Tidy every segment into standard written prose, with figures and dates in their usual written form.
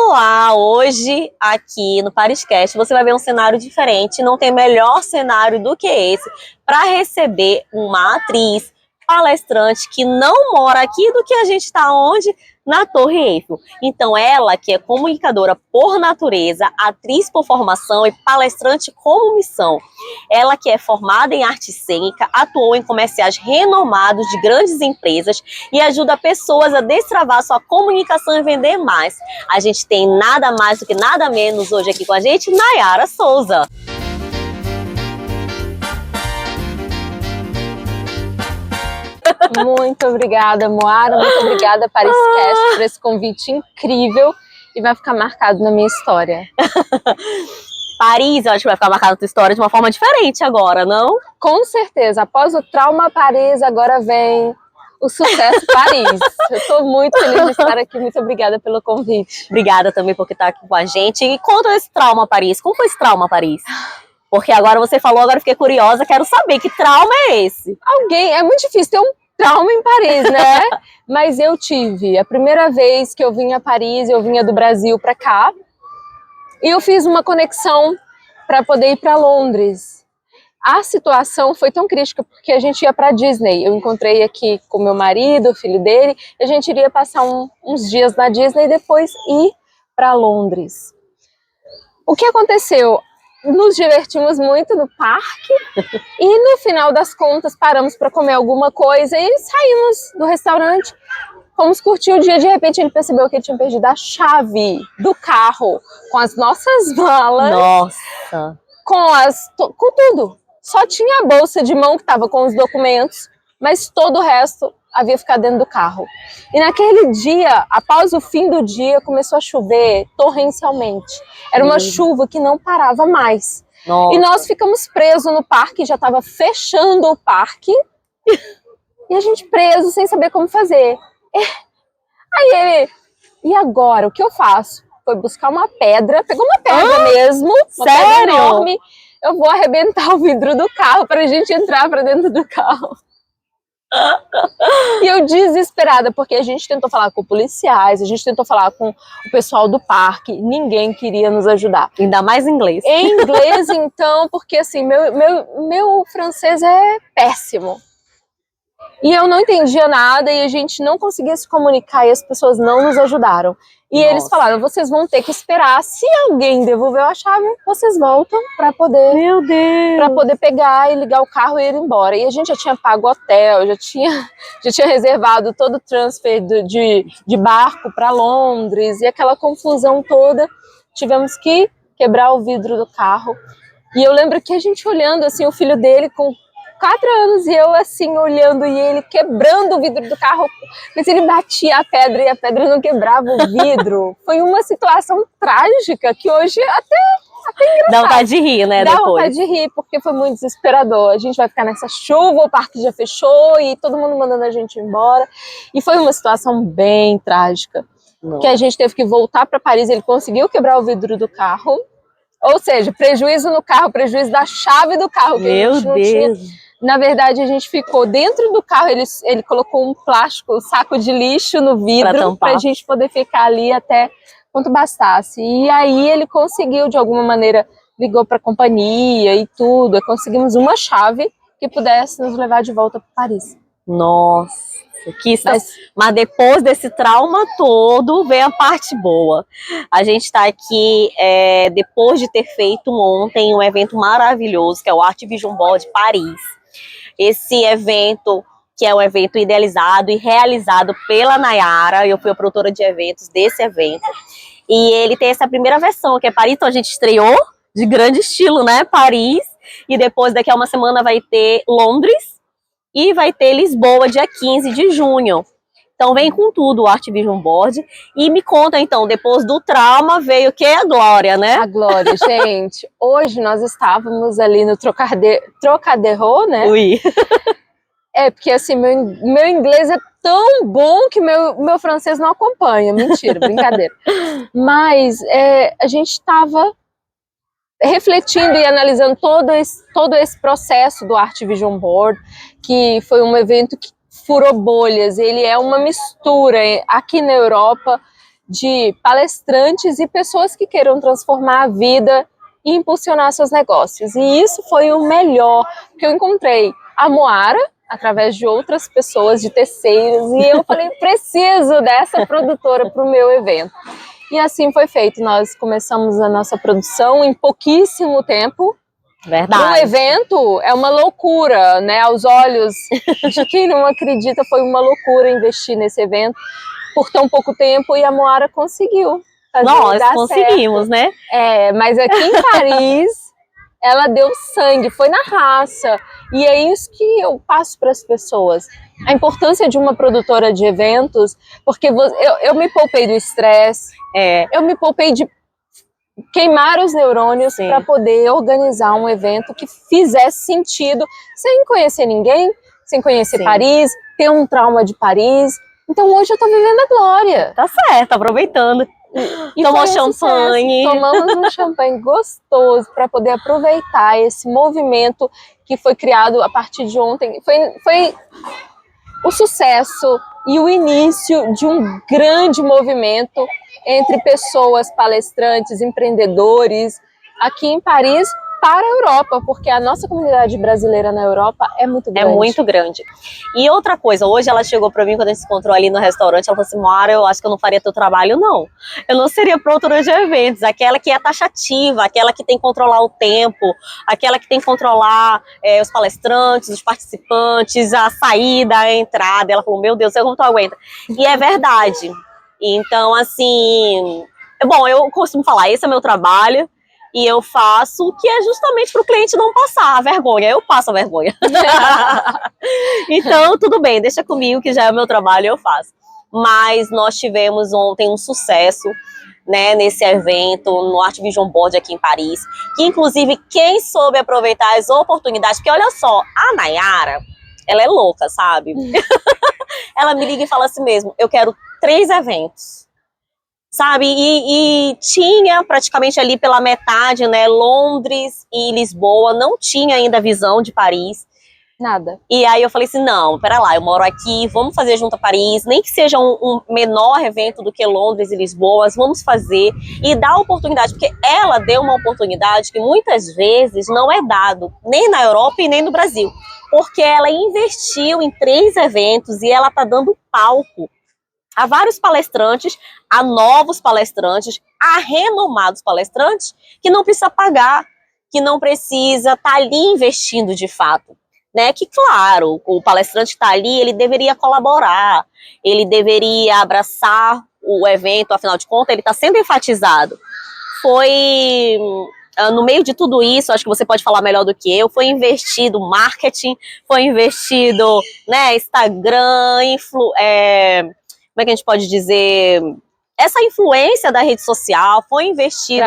Olá! Hoje, aqui no Pariscast, você vai ver um cenário diferente. Não tem melhor cenário do que esse para receber uma atriz palestrante que não mora aqui do que a gente está onde? Na Torre Eiffel. Então, ela que é comunicadora por natureza, atriz por formação e palestrante como missão. Ela que é formada em arte cênica, atuou em comerciais renomados de grandes empresas e ajuda pessoas a destravar sua comunicação e vender mais. A gente tem nada mais do que nada menos hoje aqui com a gente, Nayara Souza. Muito obrigada, Moara. Muito obrigada, Pariscast, por esse convite incrível e vai ficar marcado na minha história. Paris, eu acho que vai ficar marcado na tua história de uma forma diferente agora, não? Com certeza. Após o trauma Paris, agora vem o sucesso Paris. Eu estou muito feliz de estar aqui. Muito obrigada pelo convite. Obrigada também por estar aqui com a gente. E conta esse trauma Paris. Como foi esse trauma Paris? Porque agora você falou, agora eu fiquei curiosa, quero saber que trauma é esse? É muito difícil ter um trauma em Paris, né? Mas eu tive. A primeira vez que eu vim a Paris, eu vinha do Brasil para cá. E eu fiz uma conexão para poder ir para Londres. A situação foi tão crítica porque a gente ia para Disney. Eu encontrei aqui com meu marido, o filho dele, e a gente iria passar uns dias na Disney e depois ir para Londres. O que aconteceu? Nos divertimos muito no parque e no final das contas paramos para comer alguma coisa e saímos do restaurante. Fomos curtir o dia, de repente ele percebeu que ele tinha perdido a chave do carro com as nossas malas. Nossa! Com tudo. Só tinha a bolsa de mão que estava com os documentos, mas todo o resto havia ficado dentro do carro. E naquele dia, após o fim do dia, começou a chover torrencialmente. Era uma chuva que não parava mais. Nossa. E nós ficamos presos no parque, já estava fechando o parque, e a gente preso sem saber como fazer. Aí ele, e agora, o que eu faço? Foi buscar uma pedra, pegou uma pedra mesmo, uma pedra enorme. Eu vou arrebentar o vidro do carro para a gente entrar para dentro do carro. E eu desesperada, porque a gente tentou falar com policiais, a gente tentou falar com o pessoal do parque, ninguém queria nos ajudar. Ainda mais em inglês. Em inglês, então, porque assim, meu francês é péssimo. E eu não entendia nada e a gente não conseguia se comunicar e as pessoas não nos ajudaram. E eles falaram, vocês vão ter que esperar, se alguém devolveu a chave, vocês voltam para poder, Meu Deus, para poder pegar e ligar o carro e ir embora. E a gente já tinha pago hotel, já tinha reservado todo o transfer de barco para Londres e aquela confusão toda. Tivemos que quebrar o vidro do carro. E eu lembro que a gente olhando assim, o filho dele com 4 anos e eu assim olhando e ele quebrando o vidro do carro, mas ele batia a pedra e a pedra não quebrava o vidro. Foi uma situação trágica que hoje até engraçado. Dá vontade de rir, né? Dá depois. vontade de rir porque foi muito desesperador. A gente vai ficar nessa chuva, o parque já fechou e todo mundo mandando a gente embora. E foi uma situação bem trágica. Que a gente teve que voltar para Paris, ele conseguiu quebrar o vidro do carro. Ou seja, prejuízo no carro, prejuízo da chave do carro. Que Meu a gente não Deus! tinha. Na verdade, a gente ficou dentro do carro, ele colocou um plástico, um saco de lixo no vidro para a gente poder ficar ali até quanto bastasse. E aí ele conseguiu, de alguma maneira, ligou para a companhia e tudo. Conseguimos uma chave que pudesse nos levar de volta para Paris. Nossa! Mas depois desse trauma todo, vem a parte boa. A gente está aqui depois de ter feito ontem um evento maravilhoso, que é o Art Vision Board Paris. Esse evento, que é um evento idealizado e realizado pela Nayara, eu fui a produtora de eventos desse evento. E ele tem essa primeira versão, que é Paris, então a gente estreou de grande estilo, né? Paris, e depois daqui a uma semana vai ter Londres, e vai ter Lisboa, dia 15 de junho. Então vem com tudo o Art Vision Board. E me conta então, depois do trauma veio o que? A glória, né? A glória, gente. Hoje nós estávamos ali no Trocadero, né? Ui. Porque assim, meu inglês é tão bom que meu francês não acompanha. Mentira, brincadeira. Mas a gente estava refletindo e analisando todo esse processo do Art Vision Board, que foi um evento que furou bolhas. Ele é uma mistura aqui na Europa de palestrantes e pessoas que queiram transformar a vida e impulsionar seus negócios. E isso foi o melhor, porque eu encontrei a Moara, através de outras pessoas, de terceiros, e eu falei, preciso dessa produtora para o meu evento. E assim foi feito, nós começamos a nossa produção em pouquíssimo tempo. Verdade. Um evento é uma loucura, né? Aos olhos de quem não acredita, foi uma loucura investir nesse evento por tão pouco tempo, e a Moara conseguiu fazer Nós dar conseguimos, certo. né? Mas aqui em Paris, ela deu sangue, foi na raça. E é isso que eu passo para as pessoas. A importância de uma produtora de eventos, porque eu me poupei do estresse, eu me poupei de queimar os neurônios para poder organizar um evento que fizesse sentido, sem conhecer ninguém, sem conhecer Paris, ter um trauma de Paris. Então hoje eu tô vivendo a glória. Tá certo, aproveitando. E tomou champanhe. Tomamos um champanhe gostoso para poder aproveitar esse movimento que foi criado a partir de ontem. Foi o sucesso e o início de um grande movimento entre pessoas, palestrantes, empreendedores, aqui em Paris, para a Europa, porque a nossa comunidade brasileira na Europa é muito grande. É muito grande. E outra coisa, hoje ela chegou para mim, quando a gente se encontrou ali no restaurante, ela falou assim, Moara, eu acho que eu não faria teu trabalho, não. Eu não seria produtora de eventos, aquela que é taxativa, aquela que tem que controlar o tempo, aquela que tem que controlar os palestrantes, os participantes, a saída, a entrada. Ela falou, meu Deus, como tu aguenta? E é verdade. Então, assim, bom, eu costumo falar, esse é meu trabalho, e eu faço o que é justamente para o cliente não passar a vergonha. Eu passo a vergonha. Então, tudo bem, deixa comigo que já é o meu trabalho, eu faço. Mas nós tivemos ontem um sucesso, né, nesse evento, no Art Vision Board aqui em Paris, que inclusive quem soube aproveitar as oportunidades, porque olha só, a Nayara, ela é louca, sabe? Ela me liga e fala assim mesmo, eu quero 3 eventos. Sabe, e tinha praticamente ali pela metade, né, Londres e Lisboa, não tinha ainda visão de Paris. Nada. E aí eu falei assim, não, pera lá, eu moro aqui, vamos fazer junto a Paris, nem que seja um menor evento do que Londres e Lisboa, vamos fazer e dar oportunidade, porque ela deu uma oportunidade que muitas vezes não é dado, nem na Europa e nem no Brasil, porque ela investiu em 3 eventos e ela tá dando palco a vários palestrantes, a novos palestrantes, a renomados palestrantes, que não precisa pagar, que não precisa estar ali investindo de fato. Né? Que, claro, o palestrante que está ali, ele deveria colaborar, ele deveria abraçar o evento, afinal de contas, ele está sendo enfatizado. Foi, no meio de tudo isso, acho que você pode falar melhor do que eu, foi investido marketing, foi investido, né, Instagram, como é que a gente pode dizer, essa influência da rede social, foi investido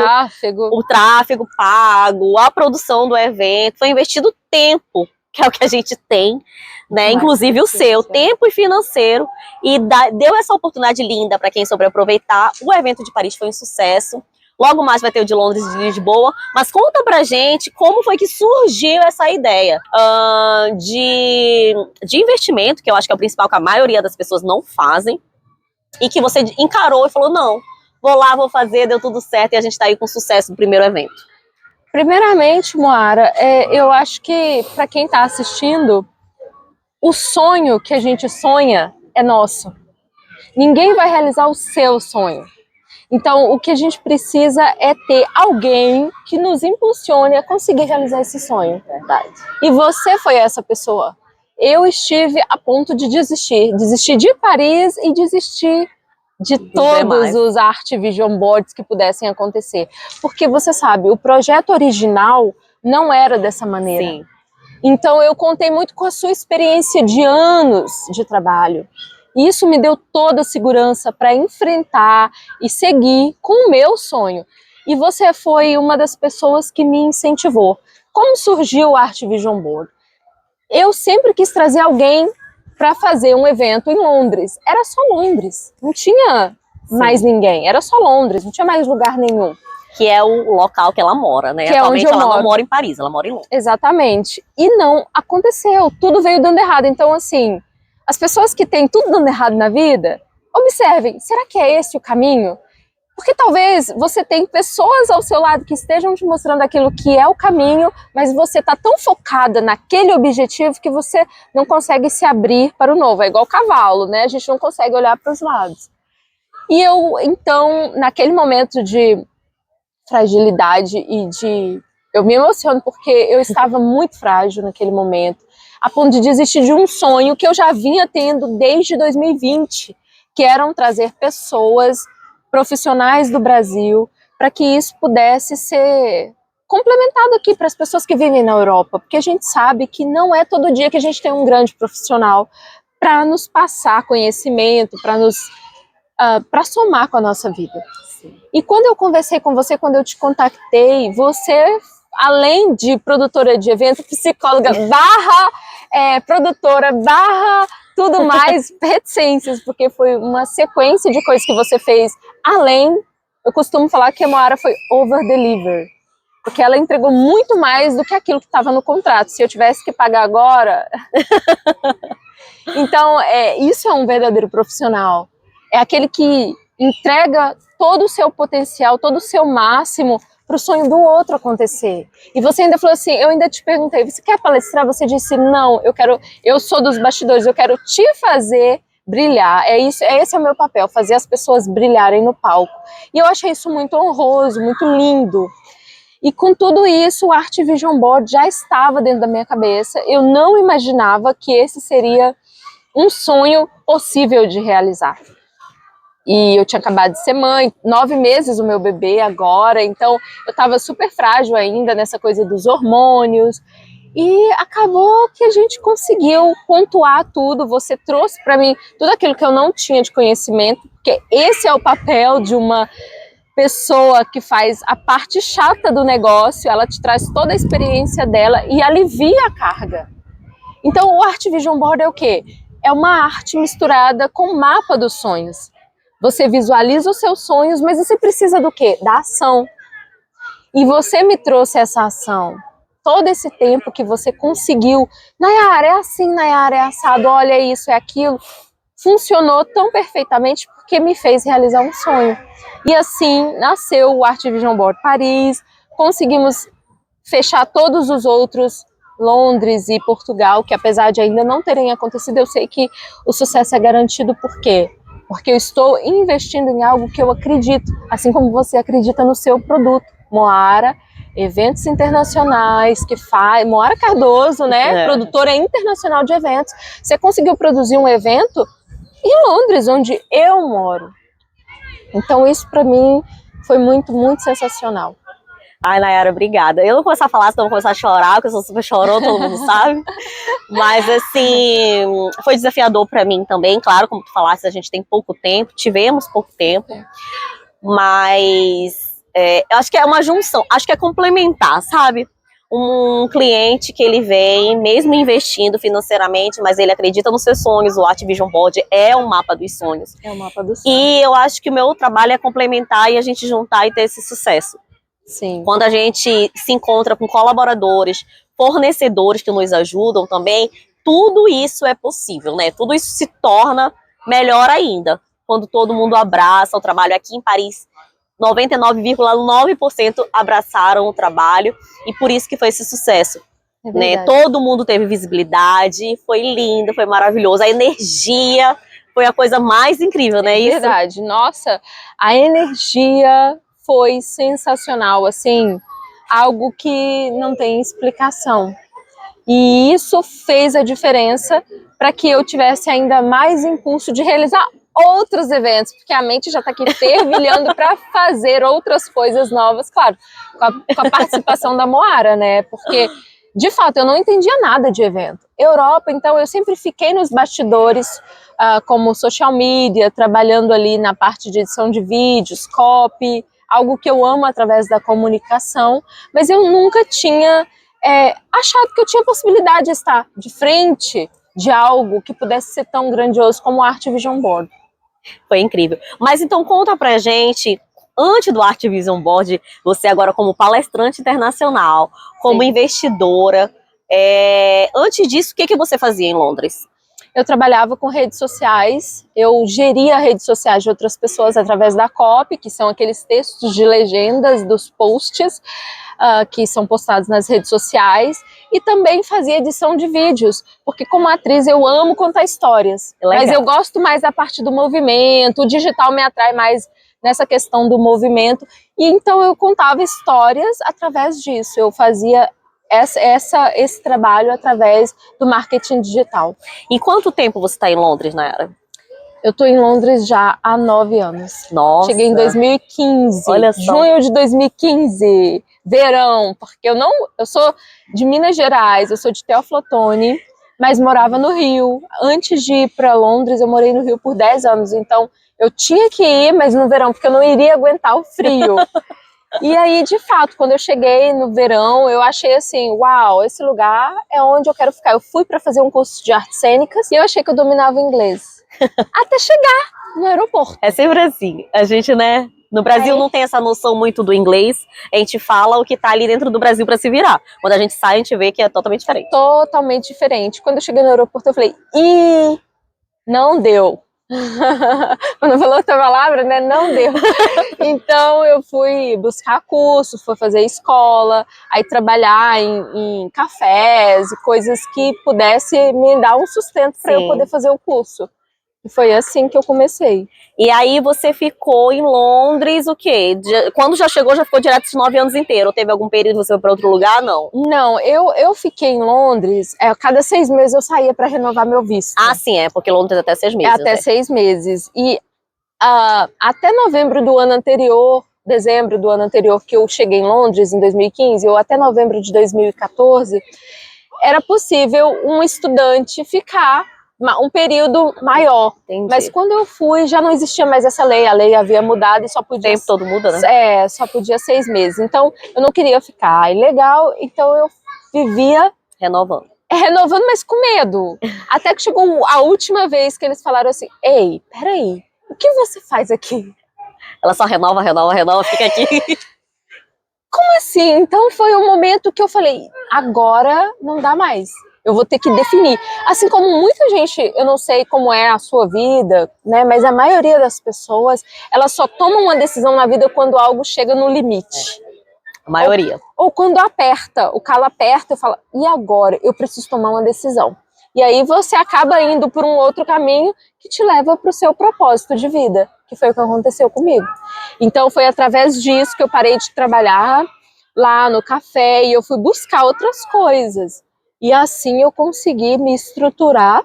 o tráfego pago, a produção do evento, foi investido tempo, que é o que a gente tem, né? Inclusive o seu, tempo e financeiro, e deu essa oportunidade linda para quem soube aproveitar. O evento de Paris foi um sucesso, logo mais vai ter o de Londres e de Lisboa, mas conta pra gente como foi que surgiu essa ideia de investimento, que eu acho que é o principal, que a maioria das pessoas não fazem, e que você encarou e falou, não, vou lá, vou fazer, deu tudo certo, e a gente tá aí com sucesso no primeiro evento. Primeiramente, Moara, eu acho que para quem está assistindo, o sonho que a gente sonha é nosso. Ninguém vai realizar o seu sonho. Então, o que a gente precisa é ter alguém que nos impulsione a conseguir realizar esse sonho. Verdade. E você foi essa pessoa. Eu estive a ponto de desistir. Desistir de Paris e desistir de todos os Art Vision Boards que pudessem acontecer. Porque você sabe, o projeto original não era dessa maneira. Sim. Então eu contei muito com a sua experiência de anos de trabalho. E isso me deu toda a segurança para enfrentar e seguir com o meu sonho. E você foi uma das pessoas que me incentivou. Como surgiu o Art Vision Board? Eu sempre quis trazer alguém para fazer um evento em Londres. Era só Londres, não tinha mais ninguém, era só Londres, não tinha mais lugar nenhum. Que é o local que ela mora, né? Que atualmente ela não mora em Paris, ela mora em Londres. Exatamente. E não aconteceu, tudo veio dando errado. Então, assim, as pessoas que têm tudo dando errado na vida, observem, será que é esse o caminho? Porque talvez você tenha pessoas ao seu lado que estejam te mostrando aquilo que é o caminho, mas você está tão focada naquele objetivo que você não consegue se abrir para o novo. É igual cavalo, né? A gente não consegue olhar para os lados. E eu, então, naquele momento de fragilidade eu me emociono porque eu estava muito frágil naquele momento, a ponto de desistir de um sonho que eu já vinha tendo desde 2020, que eram trazer pessoas profissionais do Brasil para que isso pudesse ser complementado aqui para as pessoas que vivem na Europa, porque a gente sabe que não é todo dia que a gente tem um grande profissional para nos passar conhecimento, para somar com a nossa vida. Sim. E quando eu conversei com você, quando eu te contactei, você, além de produtora de evento, psicóloga produtora tudo mais, reticências, porque foi uma sequência de coisas que você fez além. Eu costumo falar que a Moara foi over-deliver, porque ela entregou muito mais do que aquilo que estava no contrato. Se eu tivesse que pagar agora... Então, isso é um verdadeiro profissional. É aquele que entrega todo o seu potencial, todo o seu máximo para o sonho do outro acontecer. E você ainda falou assim, eu ainda te perguntei, você quer palestrar? Você disse, não, eu sou dos bastidores, eu quero te fazer brilhar. Esse é o meu papel, fazer as pessoas brilharem no palco. E eu achei isso muito honroso, muito lindo. E com tudo isso, o Art Vision Board já estava dentro da minha cabeça. Eu não imaginava que esse seria um sonho possível de realizar. E eu tinha acabado de ser mãe, 9 meses o meu bebê agora, então eu estava super frágil ainda nessa coisa dos hormônios. E acabou que a gente conseguiu pontuar tudo, você trouxe para mim tudo aquilo que eu não tinha de conhecimento, porque esse é o papel de uma pessoa que faz a parte chata do negócio, ela te traz toda a experiência dela e alivia a carga. Então o Art Vision Board é o quê? É uma arte misturada com o mapa dos sonhos. Você visualiza os seus sonhos, mas você precisa do quê? Da ação. E você me trouxe essa ação. Todo esse tempo que você conseguiu. Nayara, é assim, Nayara, é assado, olha isso, é aquilo. Funcionou tão perfeitamente porque me fez realizar um sonho. E assim nasceu o Art Vision Board Paris. Conseguimos fechar todos os outros, Londres e Portugal, que apesar de ainda não terem acontecido, eu sei que o sucesso é garantido. Por quê? Porque eu estou investindo em algo que eu acredito, assim como você acredita no seu produto. Moara, eventos internacionais, Moara Cardoso, né? Produtora internacional de eventos. Você conseguiu produzir um evento em Londres, onde eu moro. Então isso para mim foi muito, muito sensacional. Ai, Nayara, obrigada. Eu não vou começar a falar, senão eu vou começar a chorar, porque eu sou super chorona, todo mundo sabe. Mas, assim, foi desafiador pra mim também. Claro, como tu falaste, a gente tem pouco tempo, tivemos pouco tempo. Mas eu acho que é uma junção, acho que é complementar, sabe? Um cliente que ele vem, mesmo investindo financeiramente, mas ele acredita nos seus sonhos. O Art Vision Board é um mapa dos sonhos. É o mapa dos sonhos. E eu acho que o meu trabalho é complementar e a gente juntar e ter esse sucesso. Sim. Quando a gente se encontra com colaboradores, fornecedores que nos ajudam também, tudo isso é possível, né? Tudo isso se torna melhor ainda. Quando todo mundo abraça o trabalho. Aqui em Paris, 99,9% abraçaram o trabalho e por isso que foi esse sucesso. Né? Todo mundo teve visibilidade, foi lindo, foi maravilhoso. A energia foi a coisa mais incrível, né? É verdade. Nossa, a energia foi sensacional, assim, algo que não tem explicação. E isso fez a diferença para que eu tivesse ainda mais impulso de realizar outros eventos, porque a mente já está aqui fervilhando para fazer outras coisas novas, claro, com a participação da Moara, né? Porque, de fato, eu não entendia nada de evento. Europa, então, eu sempre fiquei nos bastidores, como social media, trabalhando ali na parte de edição de vídeos, copy, algo que eu amo através da comunicação, mas eu nunca tinha achado que eu tinha possibilidade de estar de frente de algo que pudesse ser tão grandioso como o Art Vision Board. Foi incrível. Mas então conta pra gente, antes do Art Vision Board, você agora como palestrante internacional, como investidora, antes disso, o que você fazia em Londres? eu trabalhava com redes sociais, eu geria redes sociais de outras pessoas através da copy, que são aqueles textos de legendas dos posts que são postados nas redes sociais, e também fazia edição de vídeos, porque como atriz eu amo contar histórias, mas eu gosto mais da parte do movimento, o digital me atrai mais nessa questão do movimento, e então eu contava histórias através disso, eu fazia esse trabalho através do marketing digital. E quanto tempo você está em Londres, Nayara? Eu estou em Londres já há 9 anos. Nossa. Cheguei em 2015, olha só. Junho de 2015, verão, porque eu sou de Minas Gerais, eu sou de Teófilo Otoni, mas morava no Rio. Antes de ir para Londres, eu morei no Rio por 10 anos, então eu tinha que ir, mas no verão, porque eu não iria aguentar o frio. E aí, de fato, quando eu cheguei no verão, eu achei assim, uau, esse lugar é onde eu quero ficar. Eu fui para fazer um curso de artes cênicas e eu achei que eu dominava o inglês. Até chegar no aeroporto. É sempre assim, a gente, né, no Brasil não tem essa noção muito do inglês, a gente fala o que tá ali dentro do Brasil para se virar. Quando a gente sai, a gente vê que é totalmente diferente. Totalmente diferente. Quando eu cheguei no aeroporto, eu falei, não deu. Quando falou outra palavra, né, não deu. Então eu fui buscar curso, fui fazer escola, aí trabalhar em cafés e coisas que pudesse me dar um sustento para eu poder fazer o curso. E foi assim que eu comecei. E aí você ficou em Londres o quê? Quando já chegou, já ficou direto esses 9 anos inteiros? Ou teve algum período que você foi para outro lugar? Não. Não, eu fiquei em Londres, cada 6 meses eu saía para renovar meu visto. Ah, sim, porque Londres é até 6 meses. É até 6 meses. E até novembro do ano anterior, dezembro do ano anterior que eu cheguei em Londres, em 2015, ou até novembro de 2014, era possível um estudante ficar um período maior. Entendi. Mas quando eu fui, já não existia mais essa lei, a lei havia mudado e só podia... O tempo todo muda, né? Só podia 6 meses. Então, eu não queria ficar ilegal, então eu vivia... Renovando, mas com medo. Até que chegou a última vez que eles falaram assim, ei, peraí, o que você faz aqui? Ela só renova, fica aqui. Como assim? Então foi um momento que eu falei, agora não dá mais. Eu vou ter que definir. Assim como muita gente, eu não sei como é a sua vida, né? Mas a maioria das pessoas, elas só tomam uma decisão na vida quando algo chega no limite. A maioria. Ou quando aperta, o calo aperta, eu falo, e agora? Eu preciso tomar uma decisão. E aí você acaba indo por um outro caminho que te leva para o seu propósito de vida, que foi o que aconteceu comigo. Então foi através disso que eu parei de trabalhar lá no café e eu fui buscar outras coisas. E assim eu consegui me estruturar.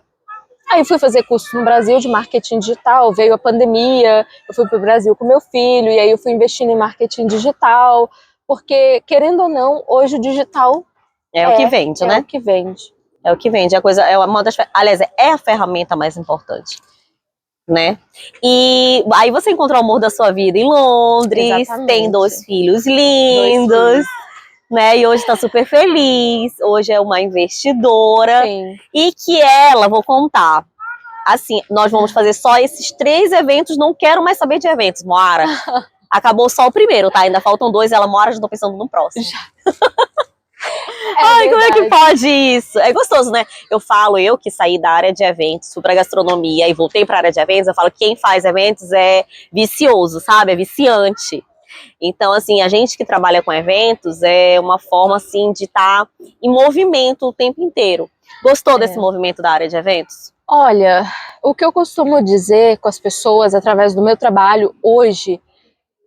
Aí fui fazer curso no Brasil de marketing digital, veio a pandemia, eu fui para o Brasil com meu filho, e aí eu fui investindo em marketing digital, porque, querendo ou não, hoje o digital é o que vende, né? É o que vende. É o que vende, aliás, é a ferramenta mais importante, né? E aí você encontrou o amor da sua vida em Londres, exatamente. Tem 2 filhos lindos, né? E hoje está super feliz, hoje é uma investidora. Sim. E que ela, vou contar, assim, nós vamos fazer só esses 3 eventos, não quero mais saber de eventos, Moara. Acabou só o primeiro, tá? Ainda faltam 2, ela mora, já tô pensando no próximo. Ai, como é que pode isso? É gostoso, né? Eu que saí da área de eventos, fui pra gastronomia e voltei pra área de eventos, eu falo que quem faz eventos é vicioso, sabe? É viciante. Então, assim, a gente que trabalha com eventos é uma forma, assim, de estar em movimento o tempo inteiro. Gostou desse movimento da área de eventos? Olha, o que eu costumo dizer com as pessoas através do meu trabalho hoje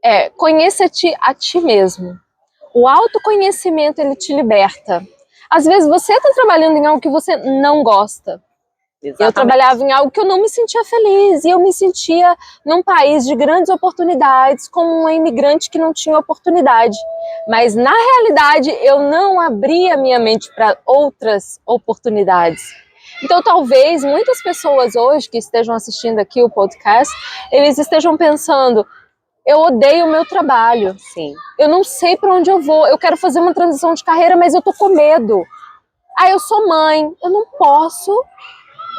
é: conheça-te a ti mesmo. O autoconhecimento, ele te liberta. Às vezes você está trabalhando em algo que você não gosta. Exatamente. Eu trabalhava em algo que eu não me sentia feliz, e eu me sentia num país de grandes oportunidades, como uma imigrante que não tinha oportunidade. Mas na realidade eu não abria minha mente para outras oportunidades. Então talvez muitas pessoas hoje que estejam assistindo aqui o podcast, eles estejam pensando: eu odeio o meu trabalho. Sim. Eu não sei para onde eu vou. Eu quero fazer uma transição de carreira, mas eu tô com medo. Eu sou mãe, eu não posso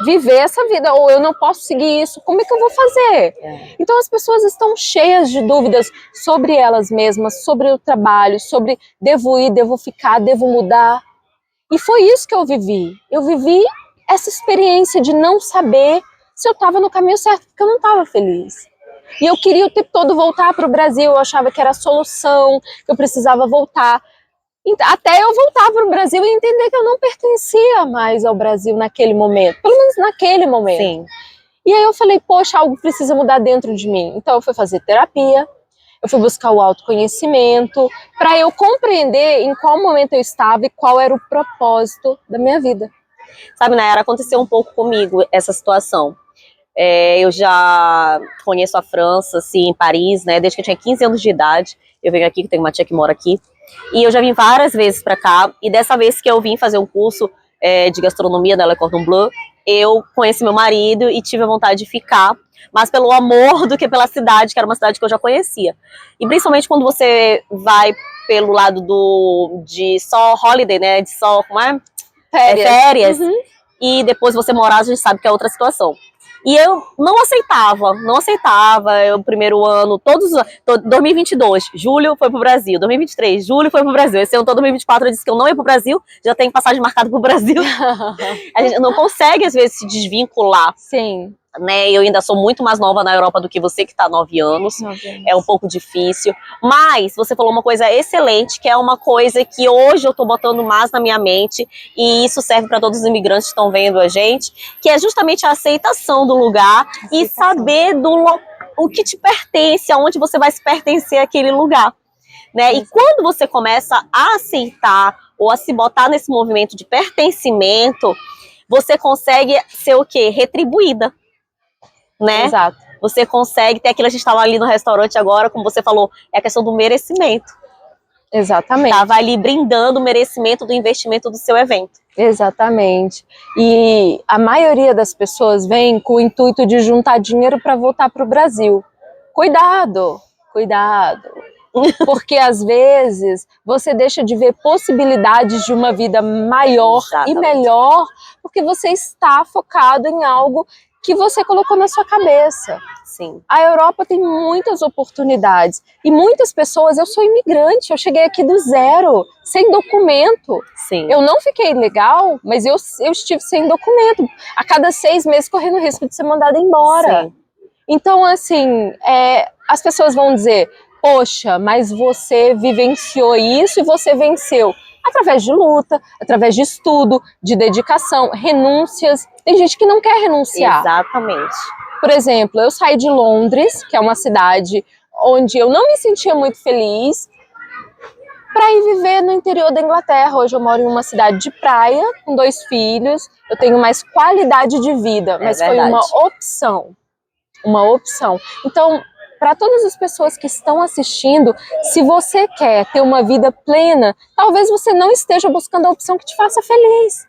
viver essa vida, ou eu não posso seguir isso. Como é que eu vou fazer? Então as pessoas estão cheias de dúvidas sobre elas mesmas, sobre o trabalho, sobre devo ir, devo ficar, devo mudar. E foi isso que eu vivi. Eu vivi essa experiência de não saber se eu estava no caminho certo, porque eu não estava feliz. E eu queria o tempo todo voltar para o Brasil, eu achava que era a solução, que eu precisava voltar. Até eu voltar para o Brasil e entender que eu não pertencia mais ao Brasil naquele momento, pelo menos naquele momento. Sim. E aí eu falei, poxa, algo precisa mudar dentro de mim. Então eu fui fazer terapia, eu fui buscar o autoconhecimento, para eu compreender em qual momento eu estava e qual era o propósito da minha vida. Sabe, Nayara, aconteceu um pouco comigo essa situação. Eu já conheço a França, assim, em Paris, né? Desde que eu tinha 15 anos de idade. Eu venho aqui, que tenho uma tia que mora aqui. E eu já vim várias vezes para cá. E dessa vez que eu vim fazer um curso de gastronomia da Le Cordon Bleu, eu conheci meu marido e tive a vontade de ficar, mas pelo amor do que pela cidade, que era uma cidade que eu já conhecia. E principalmente quando você vai pelo lado de só holiday, né? De só, como é? Férias. Uhum. E depois você morar, a gente sabe que é outra situação. E eu não aceitava. O primeiro ano, 2022, julho foi pro Brasil, 2023, julho foi pro Brasil. Esse ano, todo 2024, eu disse que eu não ia pro Brasil, já tenho passagem marcada pro Brasil. A gente não consegue, às vezes, se desvincular. Sim. Né? Eu ainda sou muito mais nova na Europa do que você, que está há 9 anos. É um pouco difícil. Mas você falou uma coisa excelente, que é uma coisa que hoje eu estou botando mais na minha mente, e isso serve para todos os imigrantes que estão vendo a gente, que é justamente a aceitação do lugar e saber o que te pertence, aonde você vai se pertencer àquele lugar. Né? E quando você começa a aceitar ou a se botar nesse movimento de pertencimento, você consegue ser o quê? Retribuída. Né? Exato. Você consegue ter aquilo, a gente estava ali no restaurante agora, como você falou, é a questão do merecimento. Exatamente. Estava ali brindando o merecimento do investimento do seu evento. Exatamente. E a maioria das pessoas vem com o intuito de juntar dinheiro para voltar para o Brasil. Cuidado, cuidado. Porque às vezes você deixa de ver possibilidades de uma vida maior e melhor, porque você está focado em algo que você colocou na sua cabeça. Sim. A Europa tem muitas oportunidades. E muitas pessoas, eu sou imigrante, eu cheguei aqui do zero, sem documento. Sim. Eu não fiquei legal, mas eu estive sem documento. A cada 6 meses correndo o risco de ser mandada embora. Sim. Então, assim, as pessoas vão dizer, poxa, mas você vivenciou isso e você venceu. Através de luta, através de estudo, de dedicação, renúncias. Tem gente que não quer renunciar. Exatamente. Por exemplo, eu saí de Londres, que é uma cidade onde eu não me sentia muito feliz, para ir viver no interior da Inglaterra. Hoje eu moro em uma cidade de praia, com 2 filhos, eu tenho mais qualidade de vida, mas foi uma opção. Uma opção. Então, para todas as pessoas que estão assistindo, se você quer ter uma vida plena, talvez você não esteja buscando a opção que te faça feliz.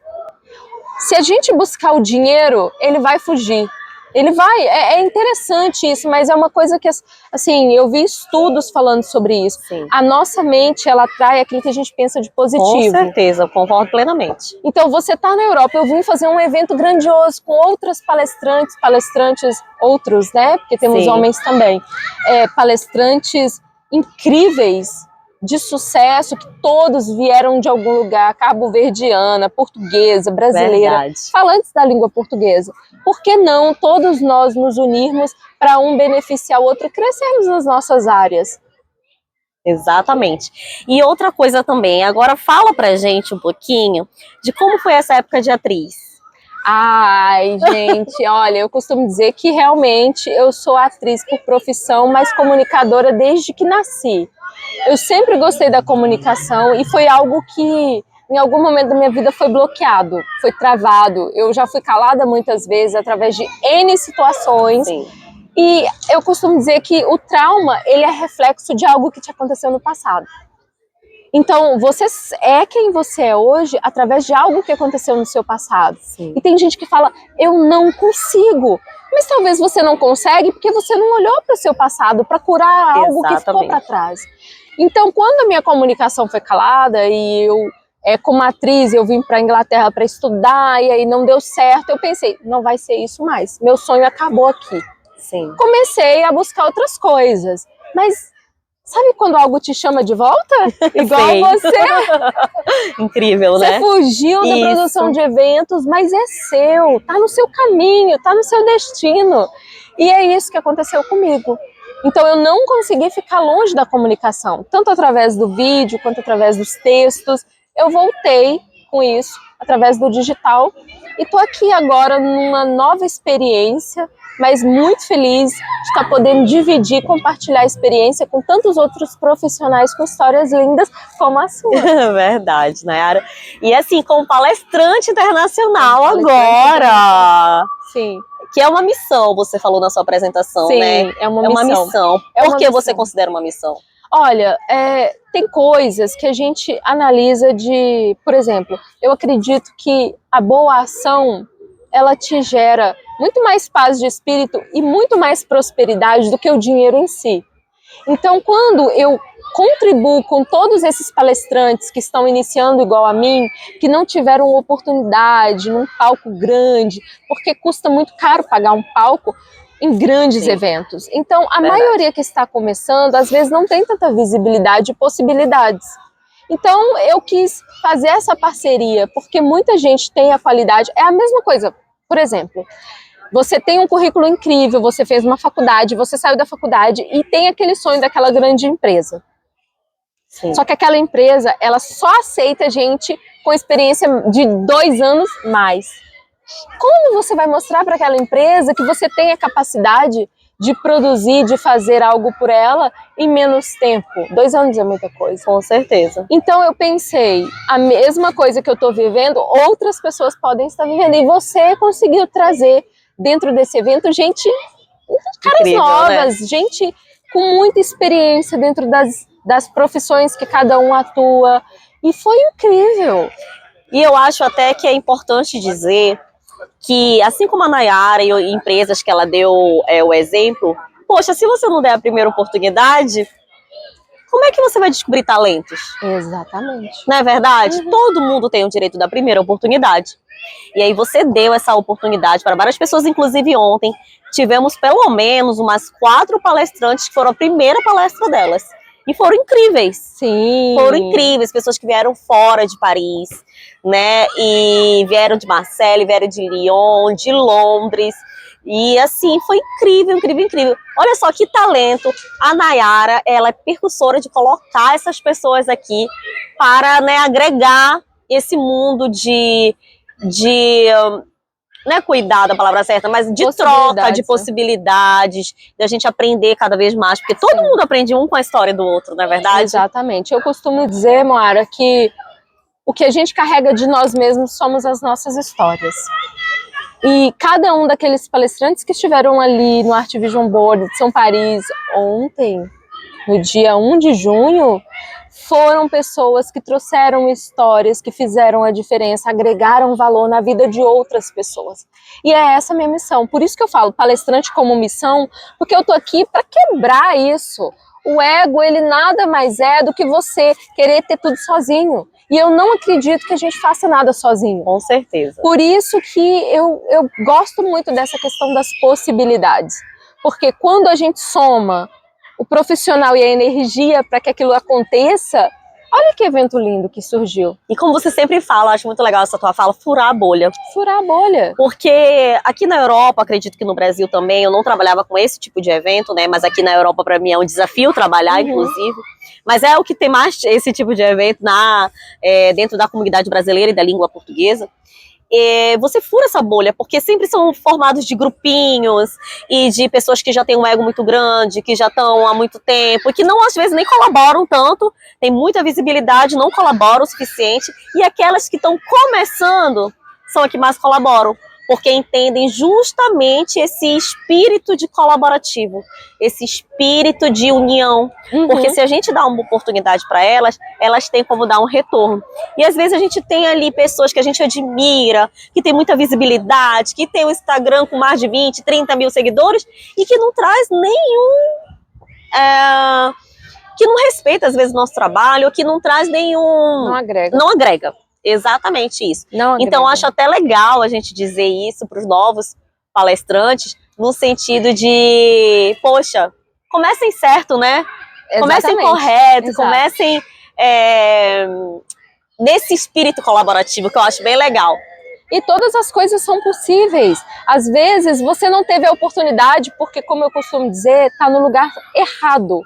Se a gente buscar o dinheiro, ele vai fugir. Ele vai, é interessante isso, mas é uma coisa que, assim, eu vi estudos falando sobre isso. Sim. A nossa mente, ela atrai aquilo que a gente pensa de positivo. Com certeza, eu concordo plenamente. Então, você tá na Europa, eu vim fazer um evento grandioso com outras palestrantes, outros, né? Porque temos homens também. Palestrantes incríveis, de sucesso, que todos vieram de algum lugar, cabo-verdiana, portuguesa, brasileira, falantes da língua portuguesa. Por que não todos nós nos unirmos para um beneficiar o outro e crescermos nas nossas áreas? Exatamente. E outra coisa também, agora fala pra gente um pouquinho de como foi essa época de atriz. Ai, gente, olha, eu costumo dizer que realmente eu sou atriz por profissão, mas comunicadora desde que nasci. Eu sempre gostei da comunicação e foi algo que em algum momento da minha vida foi bloqueado, foi travado. Eu já fui calada muitas vezes através de N situações. Sim. E eu costumo dizer que o trauma, ele é reflexo de algo que te aconteceu no passado. Então, você é quem você é hoje através de algo que aconteceu no seu passado. Sim. E tem gente que fala, eu não consigo. Mas talvez você não consegue porque você não olhou para o seu passado para curar algo que ficou para trás. Então, quando a minha comunicação foi calada e eu, como atriz, eu vim para a Inglaterra para estudar e aí não deu certo, eu pensei, não vai ser isso mais. Meu sonho acabou aqui. Sim. Comecei a buscar outras coisas. Mas Sabe quando algo te chama de volta? Igual Sei. você. Incrível, Você né? fugiu da Isso. produção de eventos, mas é seu, tá no seu caminho, tá no seu destino. E é isso que aconteceu comigo. Então eu não consegui ficar longe da comunicação, tanto através do vídeo quanto através dos textos. Eu voltei com isso através do digital e tô aqui agora numa nova experiência, mas muito feliz de estar podendo dividir, compartilhar a experiência com tantos outros profissionais com histórias lindas como a sua. Verdade, Nayara. E assim, como palestrante internacional Como palestrante agora. Sim. Que é uma missão, você falou na sua apresentação, Sim, né? é uma missão. É Por uma que você missão. considera uma missão? Olha, tem coisas que a gente analisa de... Por exemplo, eu acredito que a boa ação, ela te gera muito mais paz de espírito e muito mais prosperidade do que o dinheiro em si. Então, quando eu contribuo com todos esses palestrantes que estão iniciando igual a mim, que não tiveram oportunidade num palco grande, porque custa muito caro pagar um palco em grandes Sim. eventos. Então, a Verdade. maioria que está começando, às vezes não tem tanta visibilidade e possibilidades. Então, eu quis fazer essa parceria, porque muita gente tem a qualidade. É a mesma coisa, por exemplo, você tem um currículo incrível, você fez uma faculdade, você saiu da faculdade e tem aquele sonho daquela grande empresa. Sim. Só que aquela empresa, ela só aceita gente com experiência de 2 anos mais. Como você vai mostrar para aquela empresa que você tem a capacidade de produzir, de fazer algo por ela em menos tempo? 2 anos é muita coisa. Com certeza. Então eu pensei, a mesma coisa que eu estou vivendo, outras pessoas podem estar vivendo. E você conseguiu trazer dentro desse evento gente, caras Incrível, novas, né? Gente com muita experiência dentro das profissões que cada um atua. E foi incrível. E eu acho até que é importante dizer que, assim como a Nayara e empresas que ela deu o exemplo, poxa, se você não der a primeira oportunidade, como é que você vai descobrir talentos? Exatamente. Não é verdade? Todo mundo tem o direito da primeira oportunidade. E aí você deu essa oportunidade para várias pessoas, inclusive ontem tivemos pelo menos umas 4 palestrantes que foram a primeira palestra delas. E foram incríveis. Sim. Foram incríveis, pessoas que vieram fora de Paris, né? E vieram de Marseille, vieram de Lyon, de Londres. E assim, foi incrível, incrível, incrível. Olha só que talento. A Nayara, ela é percussora de colocar essas pessoas aqui para, né, agregar esse mundo de não é cuidar da palavra certa, mas de troca, de possibilidades, de a gente aprender cada vez mais, porque todo mundo aprende um com a história do outro, não é verdade? Exatamente. Eu costumo dizer, Moara, que o que a gente carrega de nós mesmos somos as nossas histórias. E cada um daqueles palestrantes que estiveram ali no Art Vision Board de São Paris ontem, no dia 1 de junho, foram pessoas que trouxeram histórias, que fizeram a diferença, agregaram valor na vida de outras pessoas. E é essa a minha missão. Por isso que eu falo palestrante como missão, porque eu tô aqui para quebrar isso. O ego, ele nada mais é do que você querer ter tudo sozinho. E eu não acredito que a gente faça nada sozinho. Com certeza. Por isso que eu gosto muito dessa questão das possibilidades. Porque quando a gente soma o profissional e a energia para que aquilo aconteça, olha que evento lindo que surgiu. E como você sempre fala, acho muito legal essa tua fala, furar a bolha. Furar a bolha. Porque aqui na Europa, acredito que no Brasil também, eu não trabalhava com esse tipo de evento, né? Mas aqui na Europa, para mim, é um desafio trabalhar, inclusive. Mas é o que tem mais esse tipo de evento dentro da comunidade brasileira e da língua portuguesa. Você fura essa bolha, porque sempre são formados de grupinhos e de pessoas que já têm um ego muito grande, que já estão há muito tempo e que não, às vezes, nem colaboram tanto, tem muita visibilidade, não colaboram o suficiente, e aquelas que estão começando são as que mais colaboram, porque entendem justamente esse espírito de colaborativo, esse espírito de união, porque se a gente dá uma oportunidade para elas, elas têm como dar um retorno. E às vezes a gente tem ali pessoas que a gente admira, que tem muita visibilidade, que tem um Instagram com mais de 20, 30 mil seguidores e que não traz que não respeita às vezes o nosso trabalho, que não traz nenhum... Não agrega. Não agrega. Exatamente isso. Então, acho até legal a gente dizer isso para os novos palestrantes, no sentido de, poxa, comecem certo, né? Comecem Exatamente. correto, Exato. comecem nesse espírito colaborativo, que eu acho bem legal. E todas as coisas são possíveis. Às vezes você não teve a oportunidade porque, como eu costumo dizer, está no lugar errado.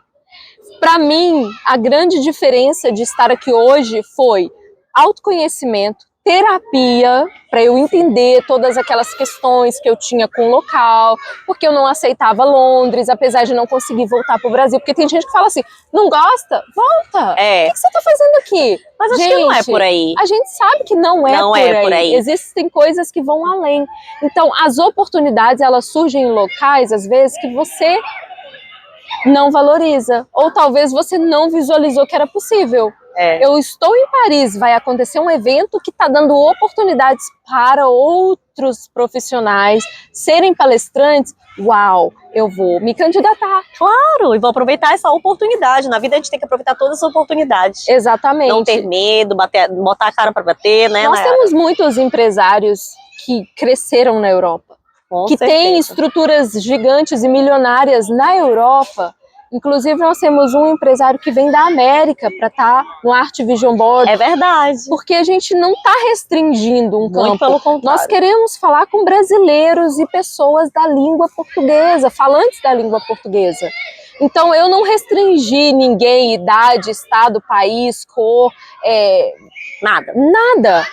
Para mim, a grande diferença de estar aqui hoje foi autoconhecimento, terapia, para eu entender todas aquelas questões que eu tinha com o local, porque eu não aceitava Londres, apesar de não conseguir voltar para o Brasil. Porque tem gente que fala assim, não gosta? Volta! O que você está fazendo aqui? Mas acho que não é por aí. A gente sabe que não é por aí. Existem coisas que vão além. Então, as oportunidades, elas surgem em locais, às vezes, que você não valoriza. Ou talvez você não visualizou que era possível. Eu estou em Paris, vai acontecer um evento que está dando oportunidades para outros profissionais serem palestrantes. Uau, eu vou me candidatar. Claro, e vou aproveitar essa oportunidade. Na vida a gente tem que aproveitar todas as oportunidades. Exatamente. Não ter medo, botar a cara para bater, né? Nós temos muitos empresários que cresceram na Europa, que têm estruturas gigantes e milionárias na Europa. Inclusive, nós temos um empresário que vem da América para estar no Art Vision Board. É verdade. Porque a gente não está restringindo um campo. Muito pelo contrário. Nós queremos falar com brasileiros e pessoas da língua portuguesa, falantes da língua portuguesa. Então, eu não restringi ninguém, idade, estado, país, cor, nada.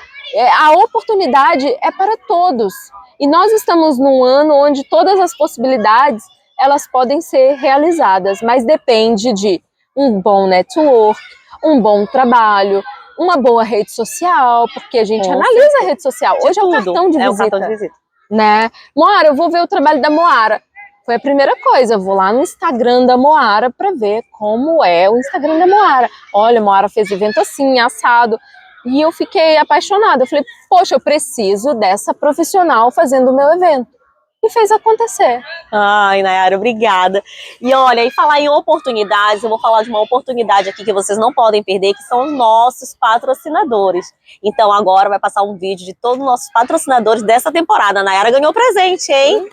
A oportunidade é para todos. E nós estamos num ano onde todas as possibilidades elas podem ser realizadas, mas depende de um bom network, um bom trabalho, uma boa rede social, porque a gente analisa a rede social. Hoje é o cartão de visita. É o cartão de visita. Né? Moara, eu vou ver o trabalho da Moara. Foi a primeira coisa, eu vou lá no Instagram da Moara para ver como é o Instagram da Moara. Olha, a Moara fez evento assim, assado. E eu fiquei apaixonada. Eu falei, poxa, eu preciso dessa profissional fazendo o meu evento. E fez acontecer. Ai, Nayara, obrigada. E olha, e falar em oportunidades, eu vou falar de uma oportunidade aqui que vocês não podem perder, que são os nossos patrocinadores. Então agora vai passar um vídeo de todos os nossos patrocinadores dessa temporada. A Nayara ganhou presente, hein?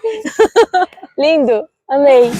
Lindo, amei.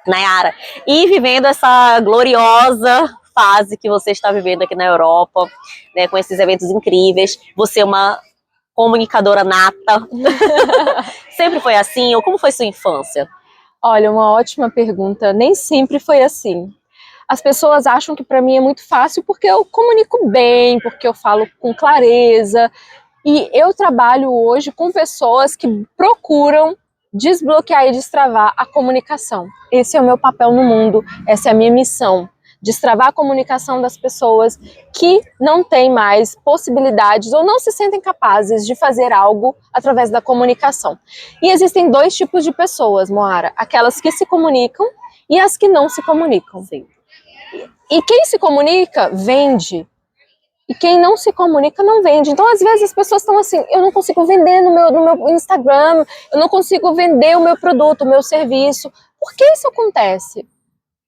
Nayara, e vivendo essa gloriosa fase que você está vivendo aqui na Europa, né, com esses eventos incríveis, você é uma comunicadora nata. Sempre foi assim? Ou como foi sua infância? Olha, uma ótima pergunta. Nem sempre foi assim. As pessoas acham que para mim é muito fácil porque eu comunico bem, porque eu falo com clareza. E eu trabalho hoje com pessoas que procuram desbloquear e destravar a comunicação. Esse é o meu papel no mundo, essa é a minha missão. Destravar a comunicação das pessoas que não têm mais possibilidades ou não se sentem capazes de fazer algo através da comunicação. E existem dois tipos de pessoas, Moara. Aquelas que se comunicam e as que não se comunicam. Sim. E quem se comunica, vende. E quem não se comunica, não vende. Então, às vezes, as pessoas estão assim, eu não consigo vender no meu Instagram, eu não consigo vender o meu produto, o meu serviço. Por que isso acontece?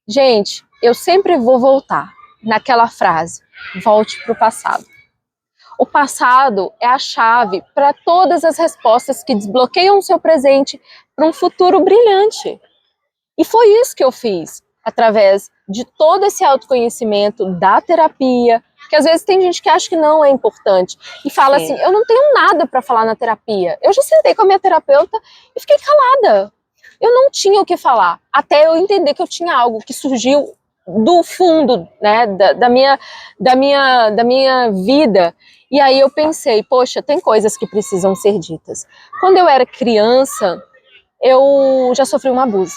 Gente, eu sempre vou voltar naquela frase, volte para o passado. O passado é a chave para todas as respostas que desbloqueiam o seu presente para um futuro brilhante. E foi isso que eu fiz, através de todo esse autoconhecimento, da terapia, que às vezes tem gente que acha que não é importante e fala assim, eu não tenho nada para falar na terapia. Eu já sentei com a minha terapeuta e fiquei calada. Eu não tinha o que falar, até eu entender que eu tinha algo que surgiu do fundo, né, da minha vida. E aí eu pensei, poxa, tem coisas que precisam ser ditas. Quando eu era criança, eu já sofri um abuso.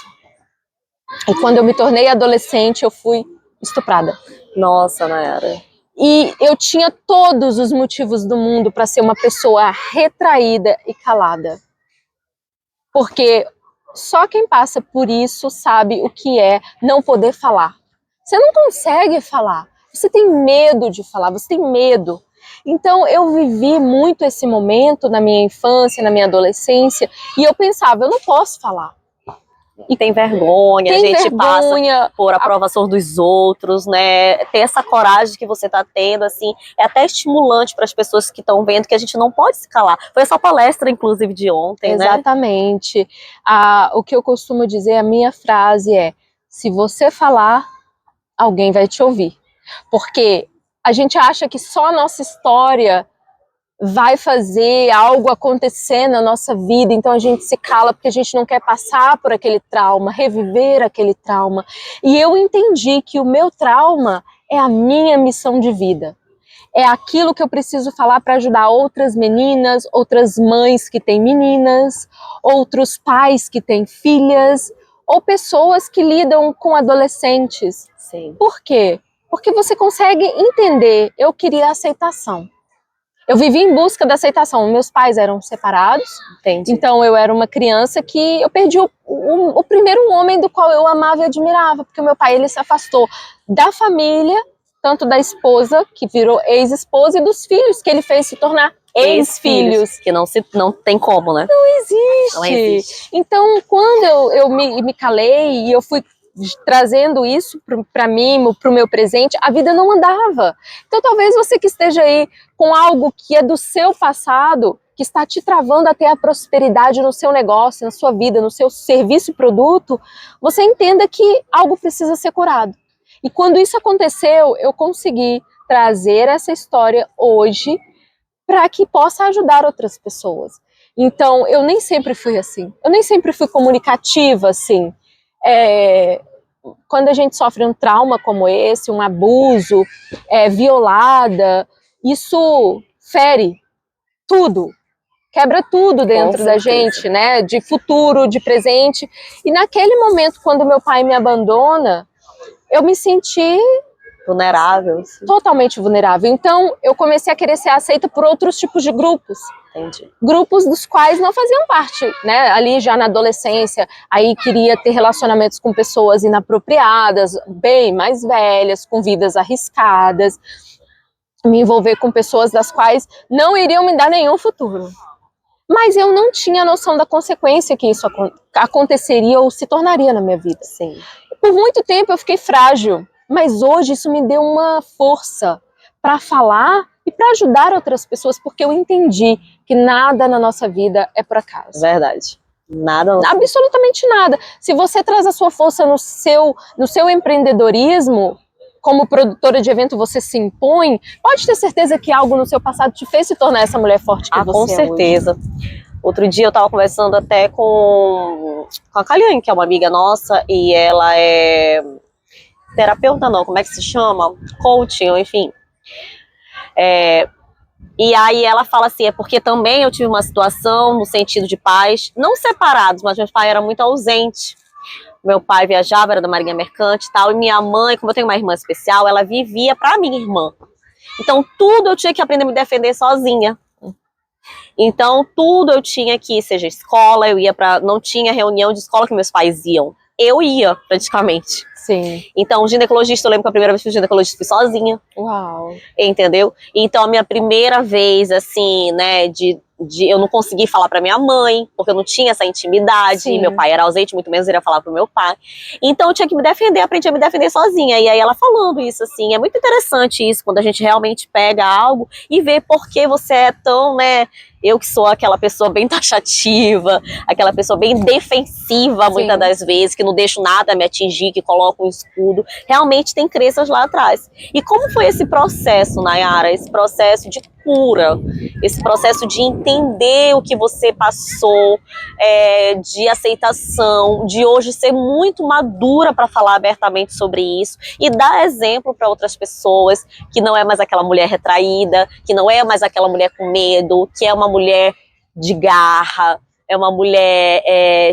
E quando eu me tornei adolescente, eu fui estuprada. Nossa, Nayara. E eu tinha todos os motivos do mundo para ser uma pessoa retraída e calada. Porque só quem passa por isso sabe o que é não poder falar. Você não consegue falar. Você tem medo de falar, você tem medo. Então eu vivi muito esse momento na minha infância, na minha adolescência, e eu pensava, eu não posso falar. E tem vergonha, Tem a gente vergonha, passa por aprovação dos outros, né? Ter essa coragem que você tá tendo, assim, é até estimulante para as pessoas que estão vendo que a gente não pode se calar. Foi essa palestra, inclusive, de ontem, né? Exatamente. O que eu costumo dizer, a minha frase é: se você falar, alguém vai te ouvir. Porque a gente acha que só a nossa história vai fazer algo acontecer na nossa vida, então a gente se cala porque a gente não quer passar por aquele trauma, reviver aquele trauma. E eu entendi que o meu trauma é a minha missão de vida. É aquilo que eu preciso falar para ajudar outras meninas, outras mães que têm meninas, outros pais que têm filhas, ou pessoas que lidam com adolescentes. Sim. Por quê? Porque você consegue entender. Eu queria aceitação. Eu vivi em busca da aceitação. Meus pais eram separados, Entendi. então eu era uma criança que eu perdi o primeiro homem do qual eu amava e admirava, porque o meu pai, ele se afastou da família, tanto da esposa, que virou ex-esposa, e dos filhos, que ele fez se tornar ex-filhos. Que não tem como, né? Não existe. Então, quando eu me calei e eu fui trazendo isso para mim, para o meu presente, a vida não andava. Então talvez você que esteja aí com algo que é do seu passado, que está te travando a ter a prosperidade no seu negócio, na sua vida, no seu serviço e produto, você entenda que algo precisa ser curado. E quando isso aconteceu, eu consegui trazer essa história hoje para que possa ajudar outras pessoas. Então, eu nem sempre fui assim. Eu nem sempre fui comunicativa assim. Quando a gente sofre um trauma como esse, um abuso, violada, isso fere tudo, quebra tudo dentro da gente, né? De futuro, de presente. E naquele momento, quando meu pai me abandona, eu me senti vulnerável. Totalmente vulnerável. Então, eu comecei a querer ser aceita por outros tipos de grupos. Entendi. Grupos dos quais não faziam parte, né? Ali já na adolescência, aí queria ter relacionamentos com pessoas inapropriadas, bem mais velhas, com vidas arriscadas, me envolver com pessoas das quais não iriam me dar nenhum futuro. Mas eu não tinha noção da consequência que isso aconteceria ou se tornaria na minha vida. Sim. Por muito tempo eu fiquei frágil, mas hoje isso me deu uma força para falar e para ajudar outras pessoas, porque eu entendi que nada na nossa vida é por acaso. Verdade. Nada. Absolutamente nada. Se você traz a sua força no seu empreendedorismo, como produtora de evento você se impõe, pode ter certeza que algo no seu passado te fez se tornar essa mulher forte que você é com certeza. Hoje. Outro dia eu estava conversando até com a Kaliane, que é uma amiga nossa, e ela é terapeuta, não, como é que se chama? Coaching, enfim. E aí ela fala assim, é porque também eu tive uma situação no sentido de pais, não separados, mas meu pai era muito ausente. Meu pai viajava, era da Marinha Mercante e tal, e minha mãe, como eu tenho uma irmã especial, ela vivia pra minha irmã. Então tudo eu tinha que aprender a me defender sozinha. Então tudo eu tinha que ir, seja escola, eu ia pra... Não tinha reunião de escola que meus pais iam. Eu ia, praticamente. Sim. Então, o ginecologista, eu lembro que a primeira vez que fui ginecologista fui sozinha. Uau. Entendeu? Então, a minha primeira vez, assim, né, eu não consegui falar pra minha mãe, porque eu não tinha essa intimidade. Sim. Meu pai era ausente, muito menos iria falar pro meu pai. Então, eu tinha que me defender, aprendi a me defender sozinha. E aí, ela falando isso, assim, é muito interessante isso, quando a gente realmente pega algo e vê por que você é tão, né... Eu que sou aquela pessoa bem taxativa, aquela pessoa bem defensiva, Sim. muitas das vezes, que não deixo nada me atingir, que coloca um escudo. Realmente tem crenças lá atrás. E como foi esse processo, Nayara? Esse processo de cura, esse processo de entender o que você passou, de aceitação, de hoje ser muito madura para falar abertamente sobre isso e dar exemplo para outras pessoas, que não é mais aquela mulher retraída, que não é mais aquela mulher com medo, que é uma mulher de garra, é uma mulher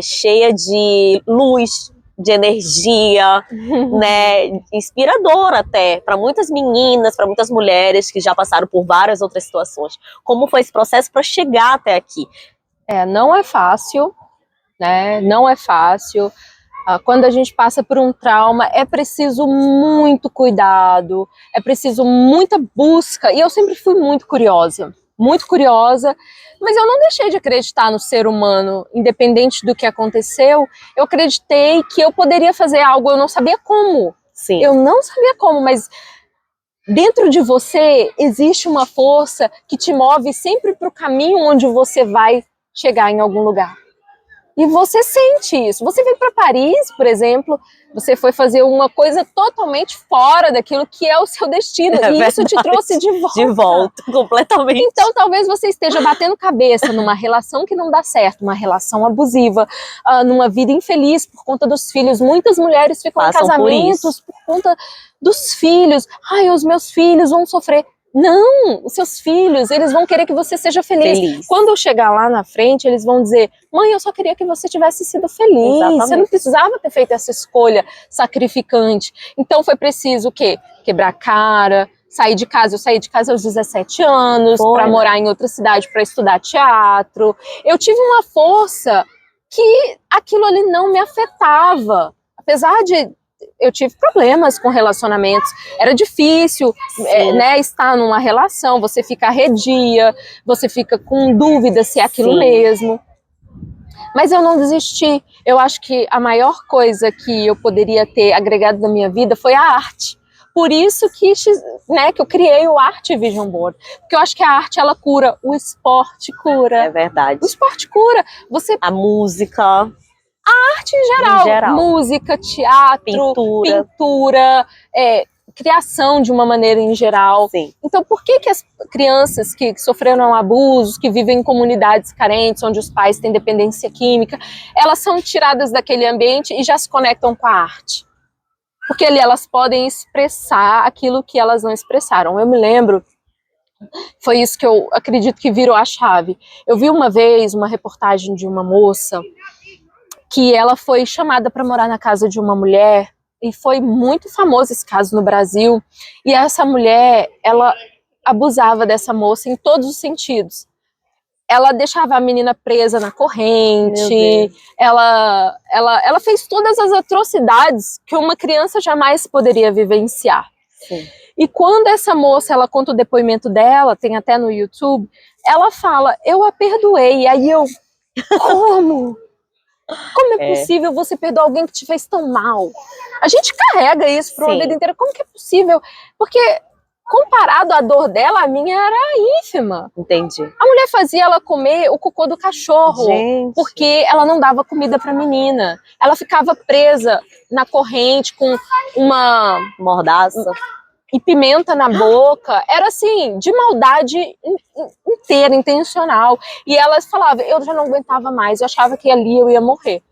cheia de luz, de energia, né, inspiradora até para muitas meninas, para muitas mulheres que já passaram por várias outras situações. Como foi esse processo para chegar até aqui? Não é fácil, né? Não é fácil. Quando a gente passa por um trauma, é preciso muito cuidado, é preciso muita busca. E eu sempre fui muito curiosa, mas eu não deixei de acreditar no ser humano, independente do que aconteceu. Eu acreditei que eu poderia fazer algo, eu não sabia como. Sim. Eu não sabia como, mas dentro de você existe uma força que te move sempre para o caminho onde você vai chegar em algum lugar. E você sente isso. Você veio para Paris, por exemplo, você foi fazer uma coisa totalmente fora daquilo que é o seu destino. E verdade. Isso te trouxe de volta. De volta, completamente. Então, talvez você esteja batendo cabeça numa relação que não dá certo, uma relação abusiva, numa vida infeliz por conta dos filhos. Muitas mulheres ficam em casamentos por conta dos filhos. Ai, os meus filhos vão sofrer. Não, os seus filhos, eles vão querer que você seja feliz. Quando eu chegar lá na frente, eles vão dizer: mãe, eu só queria que você tivesse sido feliz. Exatamente. Você não precisava ter feito essa escolha sacrificante. Então foi preciso o quê? Quebrar a cara, sair de casa. Eu saí de casa aos 17 anos para morar em outra cidade para estudar teatro. Eu tive uma força que aquilo ali não me afetava. Apesar de eu tive problemas com relacionamentos, era difícil, né, estar numa relação, você fica arredia, você fica com dúvida se é aquilo mesmo. Mas eu não desisti. Eu acho que a maior coisa que eu poderia ter agregado na minha vida foi a arte. Por isso que, né, que eu criei o Art Vision Board. Porque eu acho que a arte, ela cura, o esporte cura. É verdade. O esporte cura. A música... A arte em geral. Música, teatro, pintura, criação de uma maneira em geral. Sim. Então, por que as crianças que sofreram abusos, que vivem em comunidades carentes, onde os pais têm dependência química, elas são tiradas daquele ambiente e já se conectam com a arte? Porque ali elas podem expressar aquilo que elas não expressaram. Eu me lembro, foi isso que eu acredito que virou a chave. Eu vi uma vez uma reportagem de uma moça que ela foi chamada para morar na casa de uma mulher, e foi muito famoso esse caso no Brasil, e essa mulher, ela abusava dessa moça em todos os sentidos. Ela deixava a menina presa na corrente, ela fez todas as atrocidades que uma criança jamais poderia vivenciar. Sim. E quando essa moça, ela conta o depoimento dela, tem até no YouTube, ela fala: eu a perdoei. E aí eu, como? Como é possível você perdoar alguém que te fez tão mal? A gente carrega isso para uma vida inteira. Como que é possível? Porque comparado à dor dela, a minha era ínfima. Entendi. A mulher fazia ela comer o cocô do cachorro, porque ela não dava comida para a menina. Ela ficava presa na corrente com uma mordaça e pimenta na boca. Era assim, de maldade inteira, intencional. E ela falava: eu já não aguentava mais, eu achava que ali eu ia morrer.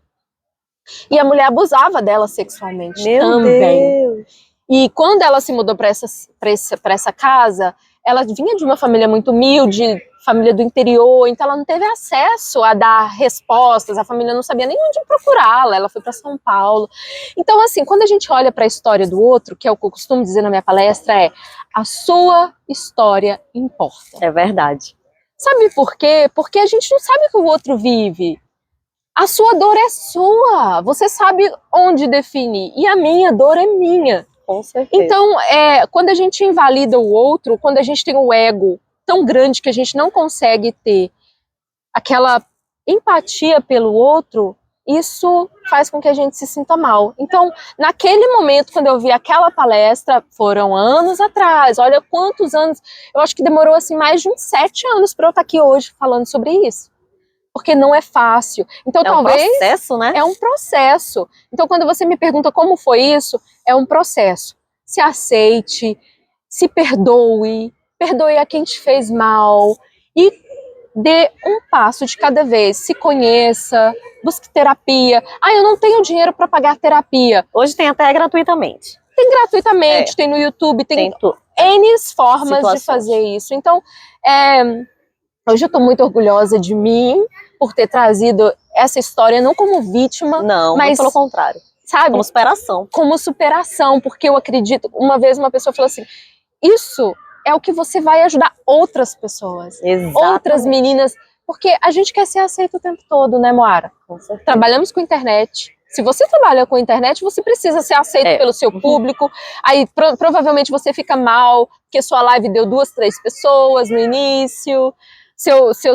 E a mulher abusava dela sexualmente também. Deus. E quando ela se mudou para essa casa, ela vinha de uma família muito humilde, família do interior, então ela não teve acesso a dar respostas, a família não sabia nem onde procurá-la, ela foi para São Paulo. Então, assim, quando a gente olha para a história do outro, que é o que eu costumo dizer na minha palestra, a sua história importa. É verdade. Sabe por quê? Porque a gente não sabe o que o outro vive. A sua dor é sua, você sabe onde definir, e a minha dor é minha. Com certeza. Então, quando a gente invalida o outro, quando a gente tem um ego tão grande que a gente não consegue ter aquela empatia pelo outro, isso faz com que a gente se sinta mal. Então, naquele momento, quando eu vi aquela palestra, foram anos atrás, olha quantos anos, eu acho que demorou assim mais de uns 7 anos para eu estar aqui hoje falando sobre isso. Porque não é fácil. Então, talvez... É um processo, né? É um processo. Então, quando você me pergunta como foi isso, é um processo. Se aceite, se perdoe, perdoe a quem te fez mal e dê um passo de cada vez. Se conheça, busque terapia. Eu não tenho dinheiro para pagar terapia. Hoje tem até gratuitamente. Tem gratuitamente, tem no YouTube, tem N formas de fazer isso. Então, hoje eu estou muito orgulhosa de mim, por ter trazido essa história não como vítima, Não, mas muito pelo contrário. sabe, Como superação. como superação, porque eu acredito, uma vez uma pessoa falou assim, isso é o que você vai ajudar outras pessoas, Exatamente. outras meninas, porque a gente quer ser aceito o tempo todo, né, Moara? Com certeza. Trabalhamos com internet. Se você trabalha com internet, você precisa ser aceito pelo seu público. Aí provavelmente você fica mal, porque sua live deu 2, 3 pessoas no início,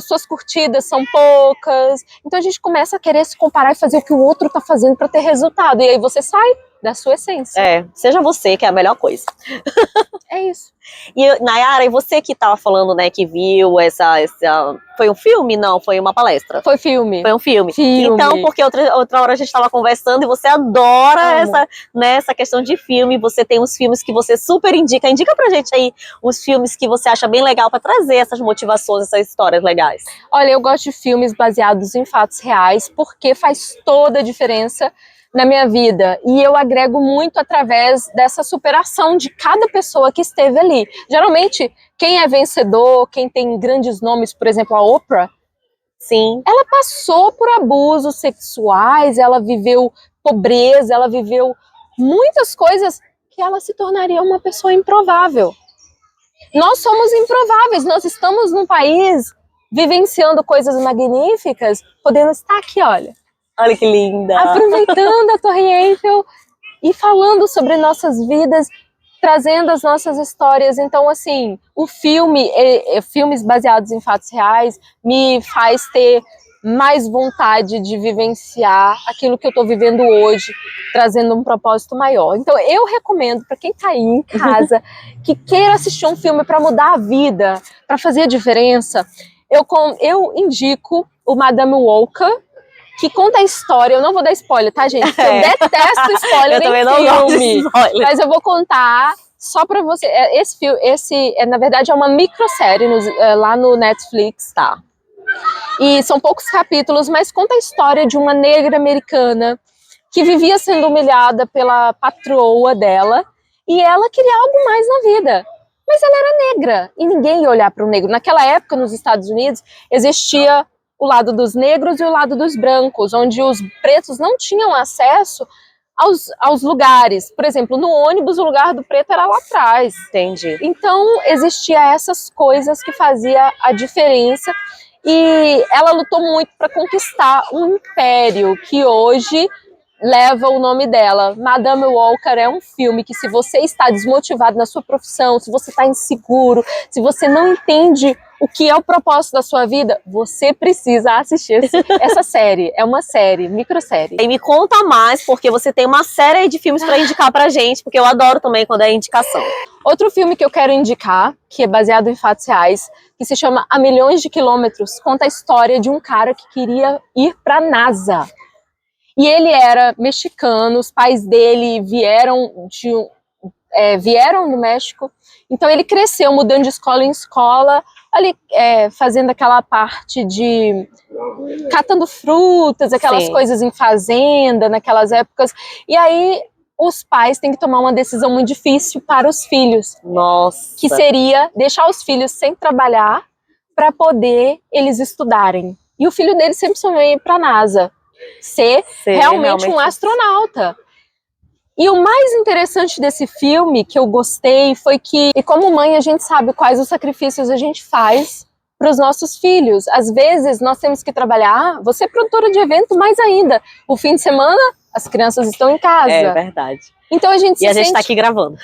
suas curtidas são poucas. Então a gente começa a querer se comparar e fazer o que o outro tá fazendo para ter resultado. E aí você sai da sua essência. Seja você, que é a melhor coisa. É isso. E, Nayara, e você que tava falando, né, que viu essa... Foi um filme? Não, foi uma palestra. Foi filme. Foi um filme. Filme. Então, porque outra hora a gente tava conversando e você adora essa questão de filme, você tem uns filmes que você super indica. Indica pra gente aí uns filmes que você acha bem legal pra trazer essas motivações, essas histórias legais. Olha, eu gosto de filmes baseados em fatos reais, porque faz toda a diferença na minha vida, e eu agrego muito através dessa superação de cada pessoa que esteve ali. Geralmente, quem é vencedor, quem tem grandes nomes, por exemplo, a Oprah, sim, ela passou por abusos sexuais, ela viveu pobreza, ela viveu muitas coisas que ela se tornaria uma pessoa improvável. Nós somos improváveis, nós estamos num país vivenciando coisas magníficas, podendo estar aqui, olha. Olha que linda! Aproveitando a Torre Eiffel e falando sobre nossas vidas, trazendo as nossas histórias. Então, assim, o filme, filmes baseados em fatos reais, me faz ter mais vontade de vivenciar aquilo que eu estou vivendo hoje, trazendo um propósito maior. Então, eu recomendo para quem está aí em casa, que queira assistir um filme para mudar a vida, para fazer a diferença, eu indico o Madame Walker, que conta a história. Eu não vou dar spoiler, tá, gente? Eu detesto spoiler eu em não gosto de filme. spoiler. Mas eu vou contar só pra você. Na verdade, é uma microsérie lá no Netflix, tá? E são poucos capítulos, mas conta a história de uma negra americana que vivia sendo humilhada pela patroa dela e ela queria algo mais na vida. Mas ela era negra e ninguém ia olhar para o negro. Naquela época, nos Estados Unidos, existia o lado dos negros e o lado dos brancos, onde os pretos não tinham acesso aos lugares. Por exemplo, no ônibus, o lugar do preto era lá atrás. Entendi. Então, existia essas coisas que fazia a diferença. E ela lutou muito para conquistar um império que hoje leva o nome dela. Madame Walker é um filme que, se você está desmotivado na sua profissão, se você está inseguro, se você não entende o que é o propósito da sua vida, você precisa assistir essa série. É uma série, microsérie. E me conta mais, porque você tem uma série de filmes para indicar pra gente, porque eu adoro também quando é indicação. Outro filme que eu quero indicar, que é baseado em fatos reais, que se chama A Milhões de Quilômetros, conta a história de um cara que queria ir para a NASA. E ele era mexicano, os pais dele vieram do México, então ele cresceu mudando de escola em escola, ali fazendo aquela parte de catando frutas, aquelas coisas em fazenda, naquelas épocas, e aí os pais têm que tomar uma decisão muito difícil para os filhos. Nossa! Que seria deixar os filhos sem trabalhar para poder eles estudarem. E o filho dele sempre sonhou em ir para a NASA. Ser realmente um astronauta. E o mais interessante desse filme, que eu gostei, foi que, e como mãe, a gente sabe quais os sacrifícios a gente faz para os nossos filhos. Às vezes, nós temos que trabalhar, você é produtora de evento, mais ainda. O fim de semana, as crianças estão em casa. É verdade. Então a gente a gente está aqui gravando.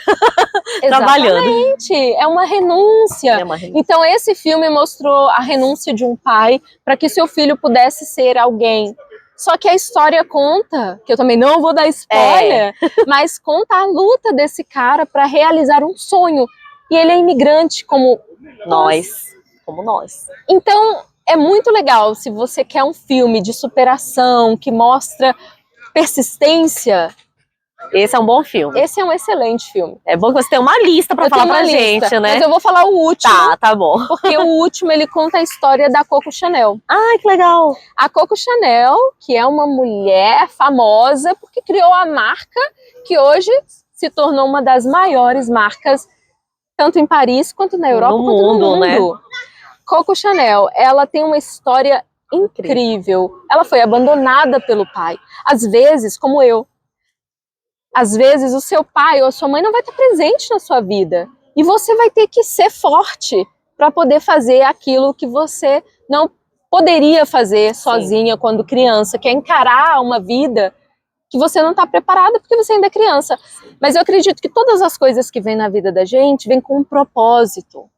Trabalhando. Exatamente, é uma renúncia. Então esse filme mostrou a renúncia de um pai para que seu filho pudesse ser alguém. Só que a história conta, que eu também não vou dar spoiler, mas conta a luta desse cara para realizar um sonho. E ele é imigrante como nós. Como nós. Então é muito legal se você quer um filme de superação que mostra persistência. Esse é um bom filme. Esse é um excelente filme. É bom que você tenha uma lista pra falar pra gente, né? Mas eu vou falar o último. Tá bom. Porque o último, ele conta a história da Coco Chanel. Ah, que legal. A Coco Chanel, que é uma mulher famosa, porque criou a marca que hoje se tornou uma das maiores marcas, tanto em Paris, quanto na Europa, quanto no mundo. Né? Coco Chanel, ela tem uma história incrível. Ela foi abandonada pelo pai. Às vezes, como eu, às vezes o seu pai ou a sua mãe não vai estar presente na sua vida. E você vai ter que ser forte para poder fazer aquilo que você não poderia fazer sozinha quando criança, que é encarar uma vida que você não está preparada porque você ainda é criança. Mas eu acredito que todas as coisas que vêm na vida da gente vêm com um propósito.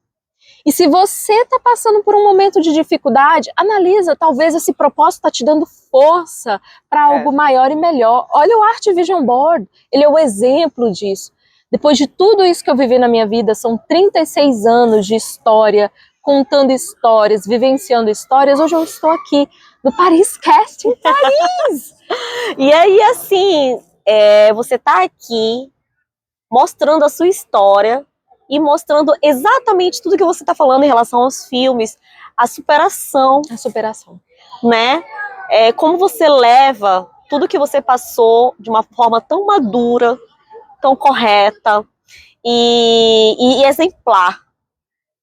E se você está passando por um momento de dificuldade, analisa, talvez esse propósito está te dando força para algo maior e melhor. Olha o Art Vision Board, ele é o exemplo disso. Depois de tudo isso que eu vivi na minha vida, são 36 anos de história, contando histórias, vivenciando histórias. Hoje eu estou aqui no Paris Casting, Paris! E aí, assim, você tá aqui mostrando a sua história e mostrando exatamente tudo que você tá falando em relação aos filmes, a superação, né? Como você leva tudo que você passou de uma forma tão madura, tão correta e exemplar.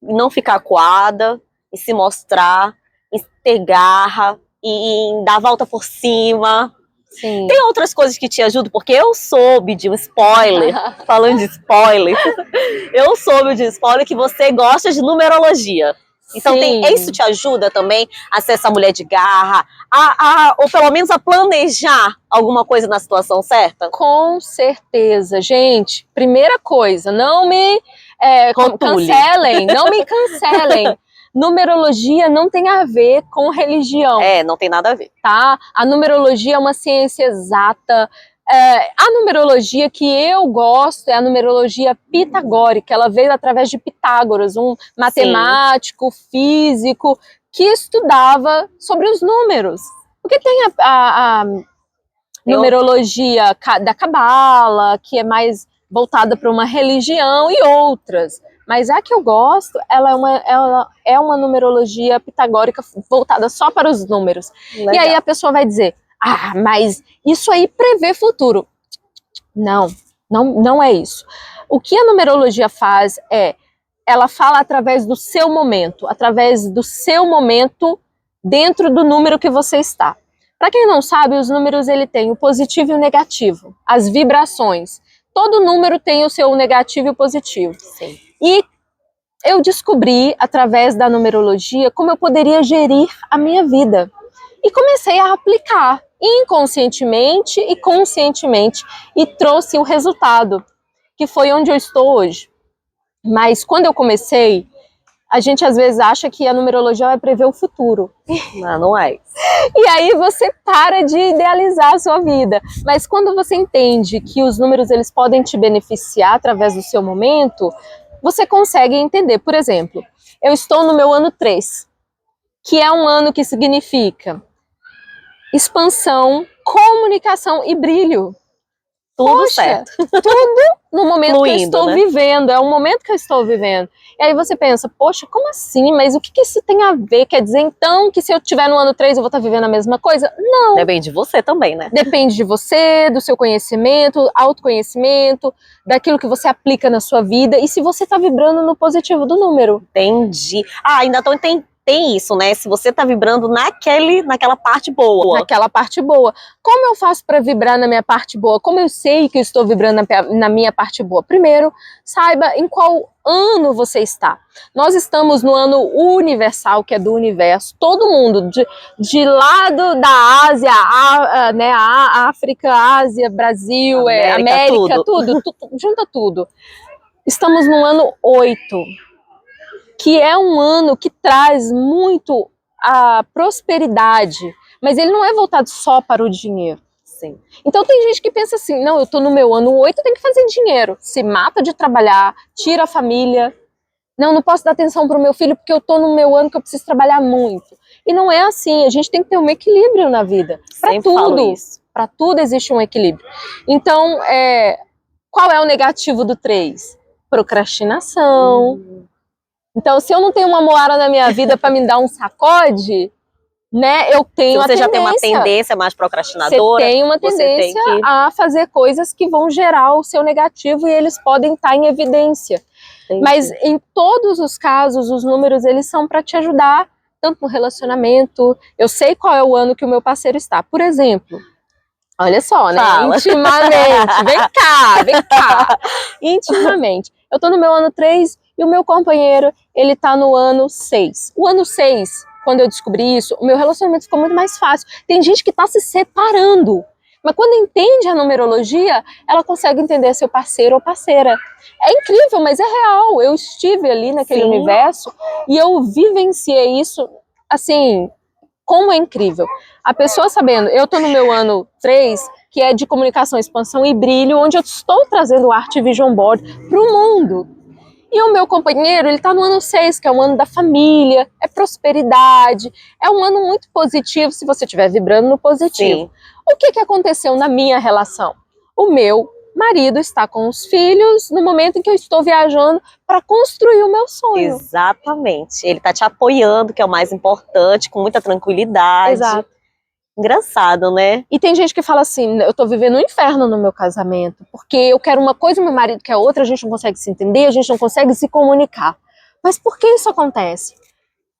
Não ficar acuada, e se mostrar, e ter garra, e dar a volta por cima. Sim. Tem outras coisas que te ajudam, porque eu soube de um spoiler, falando de spoiler, eu soube de um spoiler que você gosta de numerologia. Então isso te ajuda também a ser essa mulher de garra, ou pelo menos a planejar alguma coisa na situação certa? Com certeza, gente. Primeira coisa, não me cancelem, não me cancelem. Numerologia não tem a ver com religião. Não tem nada a ver. Tá? A numerologia é uma ciência exata. A numerologia que eu gosto é a numerologia pitagórica. Ela veio através de Pitágoras, um matemático, físico, que estudava sobre os números. Porque tem a numerologia da Cabala, que é mais voltada para uma religião, e outras. Mas a que eu gosto, ela é uma numerologia pitagórica voltada só para os números. Legal. E aí a pessoa vai dizer, mas isso aí prevê futuro. Não é isso. O que a numerologia faz ela fala através do seu momento dentro do número que você está. Para quem não sabe, os números ele tem o positivo e o negativo, as vibrações. Todo número tem o seu negativo e o positivo. Sim. E eu descobri, através da numerologia, como eu poderia gerir a minha vida. E comecei a aplicar inconscientemente e conscientemente. E trouxe o resultado, que foi onde eu estou hoje. Mas quando eu comecei, a gente às vezes acha que a numerologia vai prever o futuro. Não é. E aí você para de idealizar a sua vida. Mas quando você entende que os números eles podem te beneficiar através do seu momento, você consegue entender. Por exemplo, eu estou no meu ano 3, que é um ano que significa expansão, comunicação e brilho. Tudo certo. Tudo no momento que eu estou né? vivendo, é o momento que eu estou vivendo. E aí você pensa, poxa, como assim? Mas o que isso tem a ver? Quer dizer, então, que se eu estiver no ano 3 eu vou estar vivendo a mesma coisa? Não. Depende de você também, né? Depende de você, do seu conhecimento, autoconhecimento, daquilo que você aplica na sua vida e se você está vibrando no positivo do número. Entendi. Ainda tem isso, né? Se você tá vibrando naquela parte boa. Naquela parte boa. Como eu faço para vibrar na minha parte boa? Como eu sei que eu estou vibrando na minha parte boa? Primeiro, saiba em qual ano você está. Nós estamos no ano universal, que é do universo. Todo mundo, de lado da Ásia, a África, Ásia, Brasil, América, tudo, junta tudo. Estamos no ano 8. Que é um ano que traz muito a prosperidade, mas ele não é voltado só para o dinheiro. Sim. Então tem gente que pensa assim, não, eu estou no meu ano 8, eu tenho que fazer dinheiro. Se mata de trabalhar, tira a família. Não posso dar atenção para o meu filho porque eu estou no meu ano que eu preciso trabalhar muito. E não é assim, a gente tem que ter um equilíbrio na vida. Para tudo. Para tudo existe um equilíbrio. Então, qual é o negativo do 3? Procrastinação. Então, se eu não tenho uma Moara na minha vida para me dar um sacode, né, eu tenho Se você já tem uma tendência mais procrastinadora, você tem uma tendência a fazer coisas que vão gerar o seu negativo e eles podem estar em evidência. Entendi. Mas em todos os casos, os números eles são para te ajudar tanto no relacionamento, eu sei qual é o ano que o meu parceiro está. Por exemplo, olha só, né? Fala. Intimamente, vem cá. Intimamente. Eu tô no meu ano 3 e o meu companheiro, ele tá no ano 6. O ano 6, quando eu descobri isso, o meu relacionamento ficou muito mais fácil. Tem gente que tá se separando, mas quando entende a numerologia, ela consegue entender seu parceiro ou parceira. É incrível, mas é real. Eu estive ali naquele Sim. universo e eu vivenciei isso, assim, como é incrível. A pessoa sabendo, eu tô no meu ano 3, que é de comunicação, expansão e brilho, onde eu estou trazendo o Art Vision Board para o mundo. E o meu companheiro, ele tá no ano 6, que é o ano da família, é prosperidade, é um ano muito positivo, se você estiver vibrando no positivo. Sim. O que aconteceu na minha relação? O meu marido está com os filhos no momento em que eu estou viajando para construir o meu sonho. Exatamente. Ele tá te apoiando, que é o mais importante, com muita tranquilidade. Exato. Engraçado, né? E tem gente que fala assim, eu tô vivendo um inferno no meu casamento, porque eu quero uma coisa e meu marido quer outra, a gente não consegue se entender, a gente não consegue se comunicar. Mas por que isso acontece?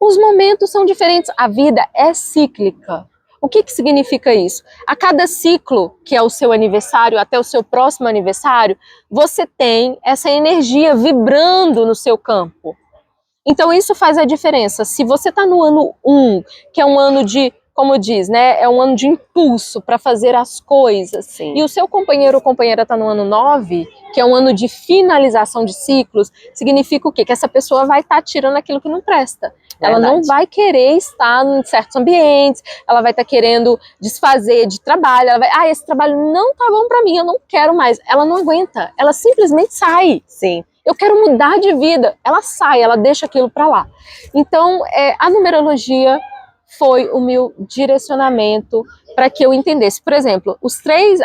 Os momentos são diferentes, a vida é cíclica. O que significa isso? A cada ciclo, que é o seu aniversário, até o seu próximo aniversário, você tem essa energia vibrando no seu campo. Então isso faz a diferença. Se você está no ano 1, que é um ano de, como diz, né, é um ano de impulso para fazer as coisas, Sim. e o seu companheiro ou companheira está no ano 9, que é um ano de finalização de ciclos, significa o quê? Que essa pessoa vai estar tirando aquilo que não presta. Ela não vai querer estar em certos ambientes, ela vai estar querendo desfazer de trabalho, ela vai, esse trabalho não tá bom para mim, eu não quero mais. Ela não aguenta, ela simplesmente sai. Sim. Eu quero mudar de vida. Ela sai, ela deixa aquilo para lá. Então, a numerologia foi o meu direcionamento para que eu entendesse. Por exemplo,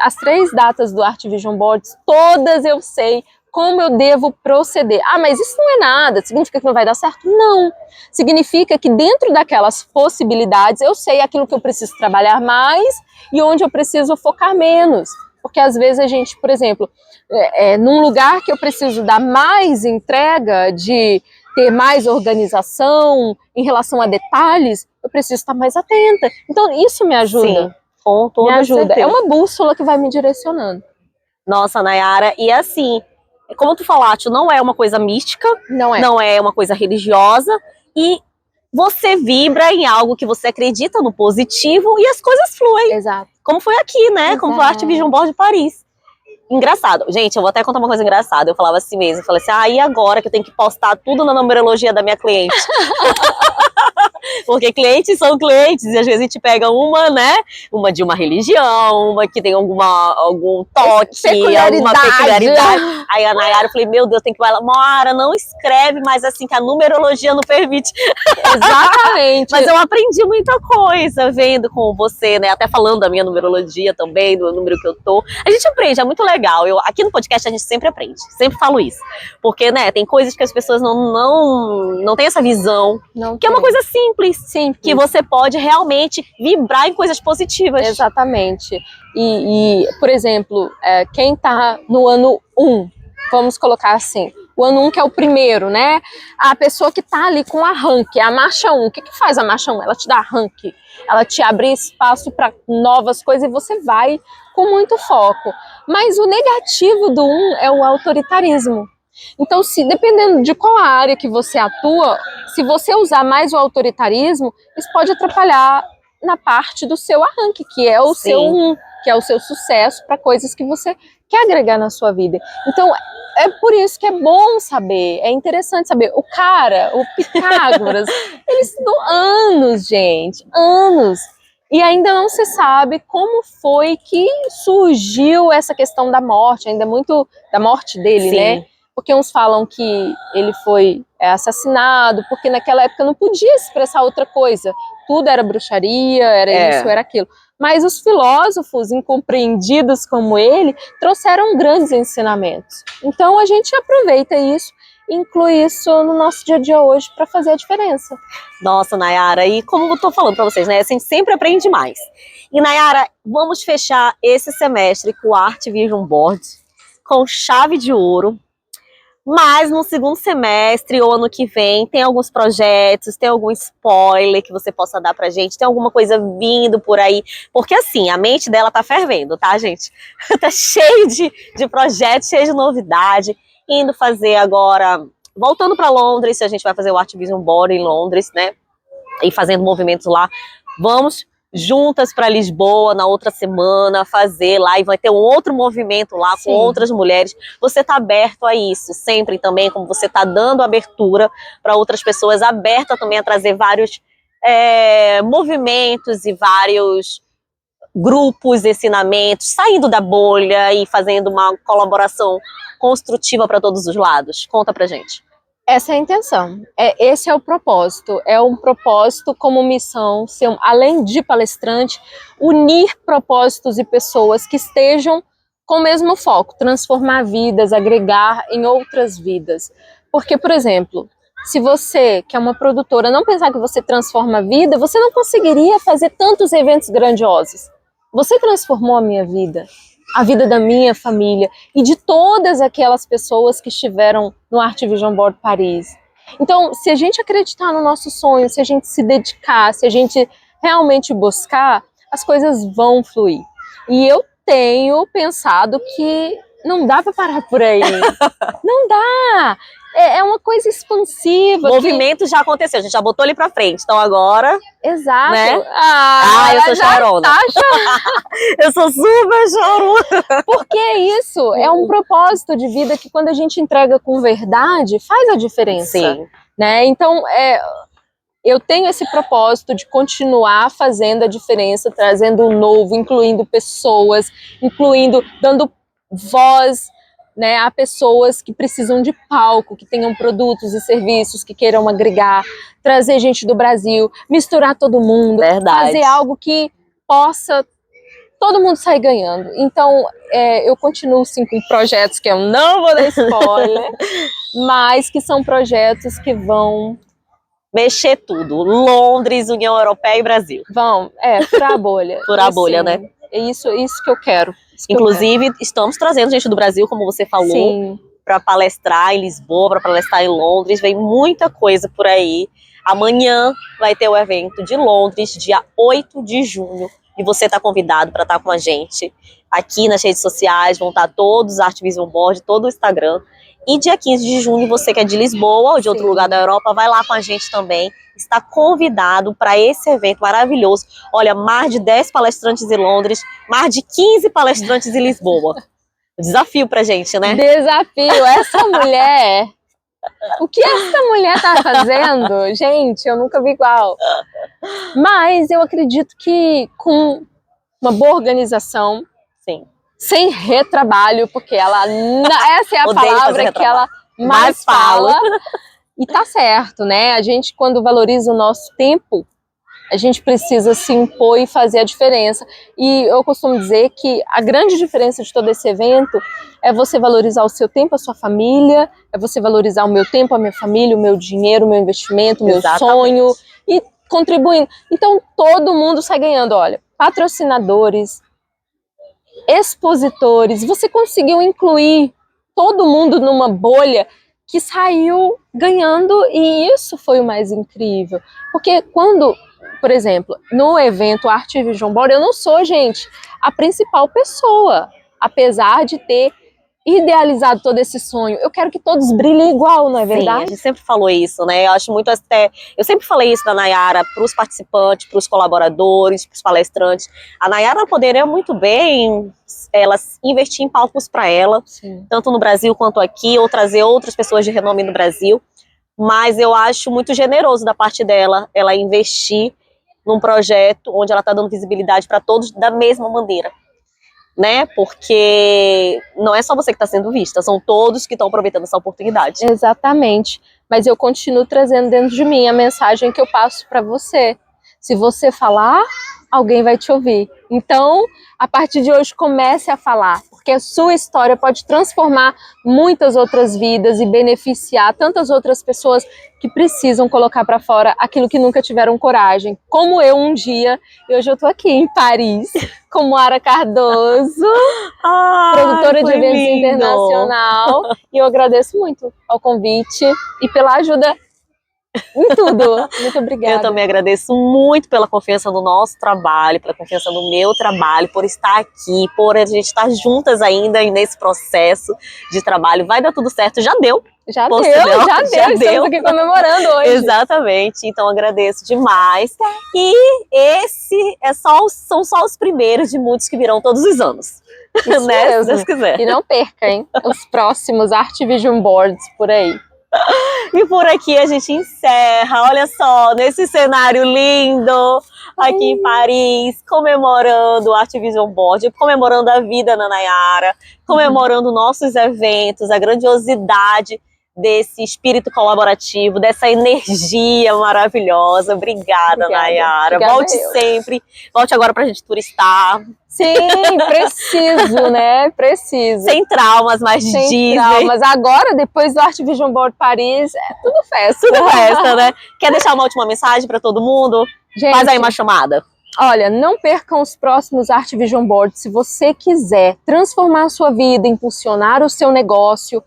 as três datas do Art Vision Boards, todas eu sei como eu devo proceder. Mas isso não é nada, significa que não vai dar certo? Não. Significa que dentro daquelas possibilidades eu sei aquilo que eu preciso trabalhar mais e onde eu preciso focar menos. Porque às vezes a gente, por exemplo, num lugar que eu preciso dar mais entrega, de ter mais organização em relação a detalhes, eu preciso estar mais atenta. Então isso me ajuda. Sim, com toda me ajuda. certeza. É uma bússola que vai me direcionando. Nossa, Nayara, e assim, como tu falaste, não é uma coisa mística, não é uma coisa religiosa, e você vibra em algo que você acredita no positivo e as coisas fluem. Exato. Como foi aqui, né? Como foi a Art Vision Board de Paris. Engraçado. Gente, eu vou até contar uma coisa engraçada. Eu falava assim mesmo, eu falei assim, e agora que eu tenho que postar tudo na numerologia da minha cliente? Porque clientes são clientes, e às vezes a gente pega uma, né, uma de uma religião, uma que tem algum toque, alguma peculiaridade. Aí a Nayara, eu falei, meu Deus, tem que falar, Moara, não escreve, mas assim, que a numerologia não permite. Exatamente. Mas eu aprendi muita coisa vendo com você, né, até falando da minha numerologia também, do número que eu tô. A gente aprende, é muito legal. Aqui no podcast a gente sempre aprende, sempre falo isso. Porque, né, tem coisas que as pessoas não têm essa visão, que é uma coisa simples, que você pode realmente vibrar em coisas positivas. Exatamente. E por exemplo, quem tá no ano 1, vamos colocar assim, o ano 1 que é o primeiro, né? A pessoa que tá ali com arranque, a marcha 1, o que faz a marcha 1? Ela te dá arranque, ela te abre espaço para novas coisas e você vai com muito foco. Mas o negativo do 1 é o autoritarismo. Então, dependendo de qual área que você atua, se você usar mais o autoritarismo, isso pode atrapalhar na parte do seu arranque, que é o seu 1, que é o seu sucesso para coisas que você quer agregar na sua vida. Então, é por isso que é bom saber, é interessante saber. O Pitágoras, ele estudou anos, gente, anos. E ainda não se sabe como foi que surgiu essa questão da morte, ainda muito da morte dele, né? Porque uns falam que ele foi assassinado, porque naquela época não podia expressar outra coisa. Tudo era bruxaria, era isso, era aquilo. Mas os filósofos, incompreendidos como ele, trouxeram grandes ensinamentos. Então a gente aproveita isso, inclui isso no nosso dia a dia hoje para fazer a diferença. Nossa, Nayara, e como eu tô falando para vocês, né, a gente sempre aprende mais. E Nayara, vamos fechar esse semestre com o Art Vision Board com chave de ouro. Mas no segundo semestre ou ano que vem, tem alguns projetos, tem algum spoiler que você possa dar pra gente? Tem alguma coisa vindo por aí? Porque assim, a mente dela tá fervendo, tá, gente? Tá cheio de projetos, cheio de novidade. Indo fazer agora, voltando pra Londres, a gente vai fazer o Art Vision Board em Londres, né? E fazendo movimentos lá. Vamos juntas para Lisboa na outra semana, fazer lá, e vai ter um outro movimento lá com outras mulheres. Você está aberto a isso, sempre também, como você está dando abertura para outras pessoas, aberta também a trazer vários movimentos e vários grupos, ensinamentos, saindo da bolha e fazendo uma colaboração construtiva para todos os lados. Conta pra gente. Essa é a intenção, esse é o propósito, é um propósito como missão, além de palestrante, unir propósitos e pessoas que estejam com o mesmo foco, transformar vidas, agregar em outras vidas. Porque, por exemplo, se você, que é uma produtora, não pensar que você transforma a vida, você não conseguiria fazer tantos eventos grandiosos. Você transformou a minha vida, a vida da minha família e de todas aquelas pessoas que estiveram no Art Vision Board Paris. Então, se a gente acreditar no nosso sonho, se a gente se dedicar, se a gente realmente buscar, as coisas vão fluir. E eu tenho pensado que não dá para parar por aí. Não dá! É uma coisa expansiva. O movimento já aconteceu, a gente já botou ele pra frente, então agora... Exato. Né? Eu sou chorona. Eu sou super chorona. Porque isso é um propósito de vida que quando a gente entrega com verdade, faz a diferença. Sim. Né? Então, eu tenho esse propósito de continuar fazendo a diferença, trazendo o novo, incluindo pessoas, dando voz, né, a pessoas que precisam de palco, que tenham produtos e serviços, que queiram agregar, trazer gente do Brasil, misturar todo mundo, Verdade. Fazer algo que possa todo mundo sair ganhando. Então, eu continuo sim com projetos que eu não vou dar spoiler, mas que são projetos que vão mexer tudo. Londres, União Europeia e Brasil. Furar a bolha. Furar a bolha, né? É isso que eu quero. Inclusive, estamos trazendo gente do Brasil, como você falou, para palestrar em Lisboa, para palestrar em Londres. Vem muita coisa por aí. Amanhã vai ter o evento de Londres, dia 8 de junho. E você está convidado para estar com a gente aqui nas redes sociais. Vão estar todos os Art Vision Board, todo o Instagram. E dia 15 de junho, você que é de Lisboa ou de outro lugar da Europa, vai lá com a gente também. Está convidado para esse evento maravilhoso. Olha, mais de 10 palestrantes em Londres, mais de 15 palestrantes em Lisboa. Desafio pra gente, né? Desafio. Essa mulher... O que essa mulher tá fazendo? Gente, eu nunca vi igual. Mas eu acredito que com uma boa organização... Sim. Sem retrabalho, porque essa é a palavra que ela mais fala. E tá certo, né? A gente, quando valoriza o nosso tempo, a gente precisa se impor e fazer a diferença. E eu costumo dizer que a grande diferença de todo esse evento é você valorizar o seu tempo, a sua família, é você valorizar o meu tempo, a minha família, o meu dinheiro, o meu investimento, o meu sonho, e contribuindo. Então, todo mundo sai ganhando, olha, patrocinadores, expositores, você conseguiu incluir todo mundo numa bolha que saiu ganhando, e isso foi o mais incrível. Porque quando, por exemplo, no evento Art Vision Board, eu não sou, gente, a principal pessoa, apesar de ter idealizado todo esse sonho. Eu quero que todos brilhem igual, não é verdade? Sim, a gente sempre falou isso, né? Eu acho muito eu sempre falei isso da Nayara para os participantes, para os colaboradores, para os palestrantes. A Nayara poderia muito bem investir em palcos para ela, tanto no Brasil quanto aqui, ou trazer outras pessoas de renome no Brasil. Mas eu acho muito generoso da parte dela, ela investir num projeto onde ela está dando visibilidade para todos da mesma maneira. Né? Porque não é só você que está sendo vista, são todos que estão aproveitando essa oportunidade. Exatamente, mas eu continuo trazendo dentro de mim a mensagem que eu passo para você. Se você falar, alguém vai te ouvir. Então, a partir de hoje, comece a falar, porque a sua história pode transformar muitas outras vidas e beneficiar tantas outras pessoas que precisam colocar para fora aquilo que nunca tiveram coragem, como eu um dia, e hoje eu tô aqui em Paris com Moara Cardoso, produtora de eventos internacional, e eu agradeço muito ao convite e pela ajuda em tudo. Muito obrigada. Eu também agradeço muito pela confiança no nosso trabalho, pela confiança no meu trabalho, por estar aqui, por a gente estar juntas ainda nesse processo de trabalho. Vai dar tudo certo, já deu. Já deu. Estamos aqui comemorando hoje. Exatamente, então agradeço demais. E são só os primeiros de muitos que virão todos os anos. Isso né? mesmo. Se Deus quiser. E não perca, hein? Os próximos Art Vision Boards por aí. E por aqui a gente encerra, olha só, nesse cenário lindo, aqui em Paris, comemorando o Art Vision Board, comemorando a vida da Nayara, comemorando nossos eventos, a grandiosidade desse espírito colaborativo, dessa energia maravilhosa. Obrigada, Nayara. Volte sempre, volte agora pra gente turistar. Sim, preciso, né? Preciso. Sem traumas, mais de Disney. Traumas. Agora, depois do Art Vision Board Paris, é tudo festa. Tudo festa, né? Quer deixar uma última mensagem para todo mundo? Gente, faz aí uma chamada. Olha, não percam os próximos Art Vision Board. Se você quiser transformar a sua vida, impulsionar o seu negócio,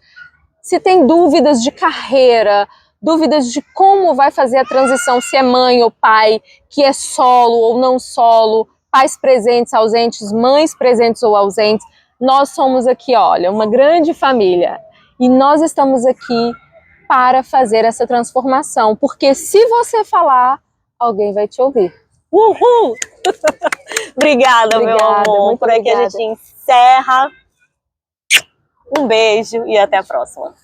se tem dúvidas de carreira, dúvidas de como vai fazer a transição, se é mãe ou pai, que é solo ou não solo, pais presentes, ausentes, mães presentes ou ausentes, nós somos aqui, olha, uma grande família. E nós estamos aqui para fazer essa transformação, porque se você falar, alguém vai te ouvir. Uhul! Obrigada, meu amor. Por aqui a gente encerra. Um beijo e até a próxima.